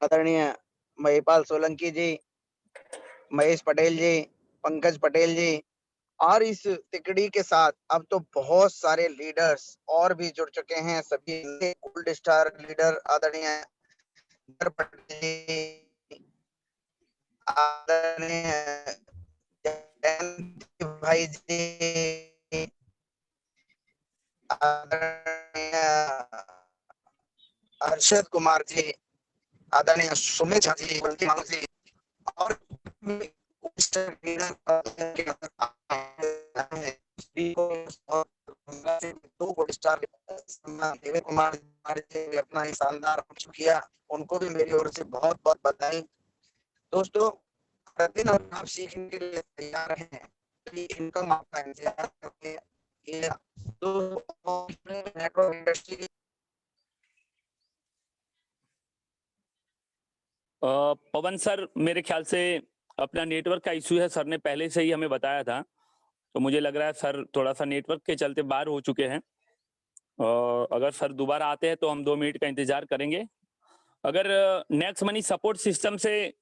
आदरणीय महिपाल सोलंकी जी, महेश पटेल जी, पंकज पटेल जी, और इस तिकड़ी के साथ अब तो बहुत सारे लीडर्स और भी जुड़ चुके हैं। सभी गोल्ड स्टार लीडर आदरणीय भाई जी, आदरणीय हर्षद कुमार जी, आदरणीय सुमित झा जी, बल्कि जी, और दो गोल्ड स्टार देवेंद्र कुमार ने अपना एक शानदार कुछ किया, उनको भी मेरी ओर से बहुत बहुत बधाई। दोस्तों, प्रतिदिन आप सीखने के लिए तैयार हैं, इनकम आपका इंतजार करते हैं। नेटवर्क इंडस्ट्री पवन सर, मेरे ख्याल से अपना नेटवर्क का इश्यू है, सर ने पहले से ही हमें बताया था, तो मुझे लग रहा है सर थोड़ा सा नेटवर्क के चलते बाहर हो चुके हैं। अगर सर दोबारा आते हैं तो हम 2 मिनट का इंतजार करेंगे। अगर नेक्स्ट मनी सपोर्ट सिस्टम से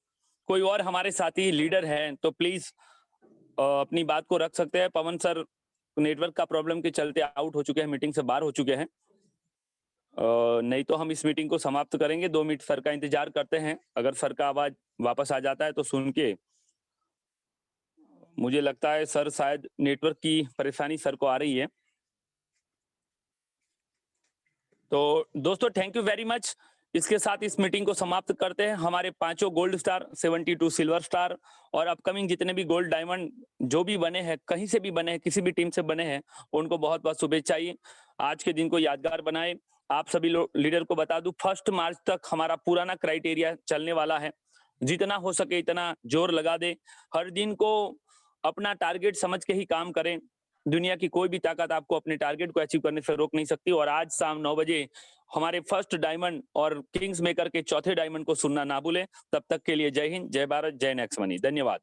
कोई और हमारे साथी लीडर हैं तो प्लीज अपनी बात को रख सकते हैं। पवन सर नेटवर्क का प्रॉब्लम के चलते आउट हो चुके हैं, मीटिंग से बाहर हो चुके हैं। नहीं तो हम इस मीटिंग को समाप्त करेंगे। 2 मिनट सर का इंतजार करते हैं। अगर सर का आवाज वापस आ जाता है तो सुन के, मुझे लगता है सर शायद नेटवर्क की परेशानी सर को आ रही है। तो दोस्तों, थैंक यू वेरी मच। इसके साथ इस मीटिंग को समाप्त करते हैं। हमारे 5 गोल्ड स्टार, 72 सिल्वर स्टार और अपकमिंग जितने भी गोल्ड डायमंड जो भी बने हैं, कहीं से भी बने हैं, किसी भी टीम से बने हैं, उनको बहुत बहुत शुभेच्छा। आज के दिन को यादगार बनाए। आप सभी लीडर को बता दूं, 1 मार्च तक हमारा पुराना क्राइटेरिया चलने वाला है। जितना हो सके इतना जोर लगा दे। हर दिन को अपना टारगेट समझ के ही काम करें। दुनिया की कोई भी ताकत आपको अपने टारगेट को अचीव करने से रोक नहीं सकती। और आज शाम 9 बजे हमारे 1st डायमंड और किंग्स मेकर के 4थे डायमंड को सुनना ना भूलें। तब तक के लिए जय हिंद, जय भारत, जय नेक्स्ट मनी। धन्यवाद।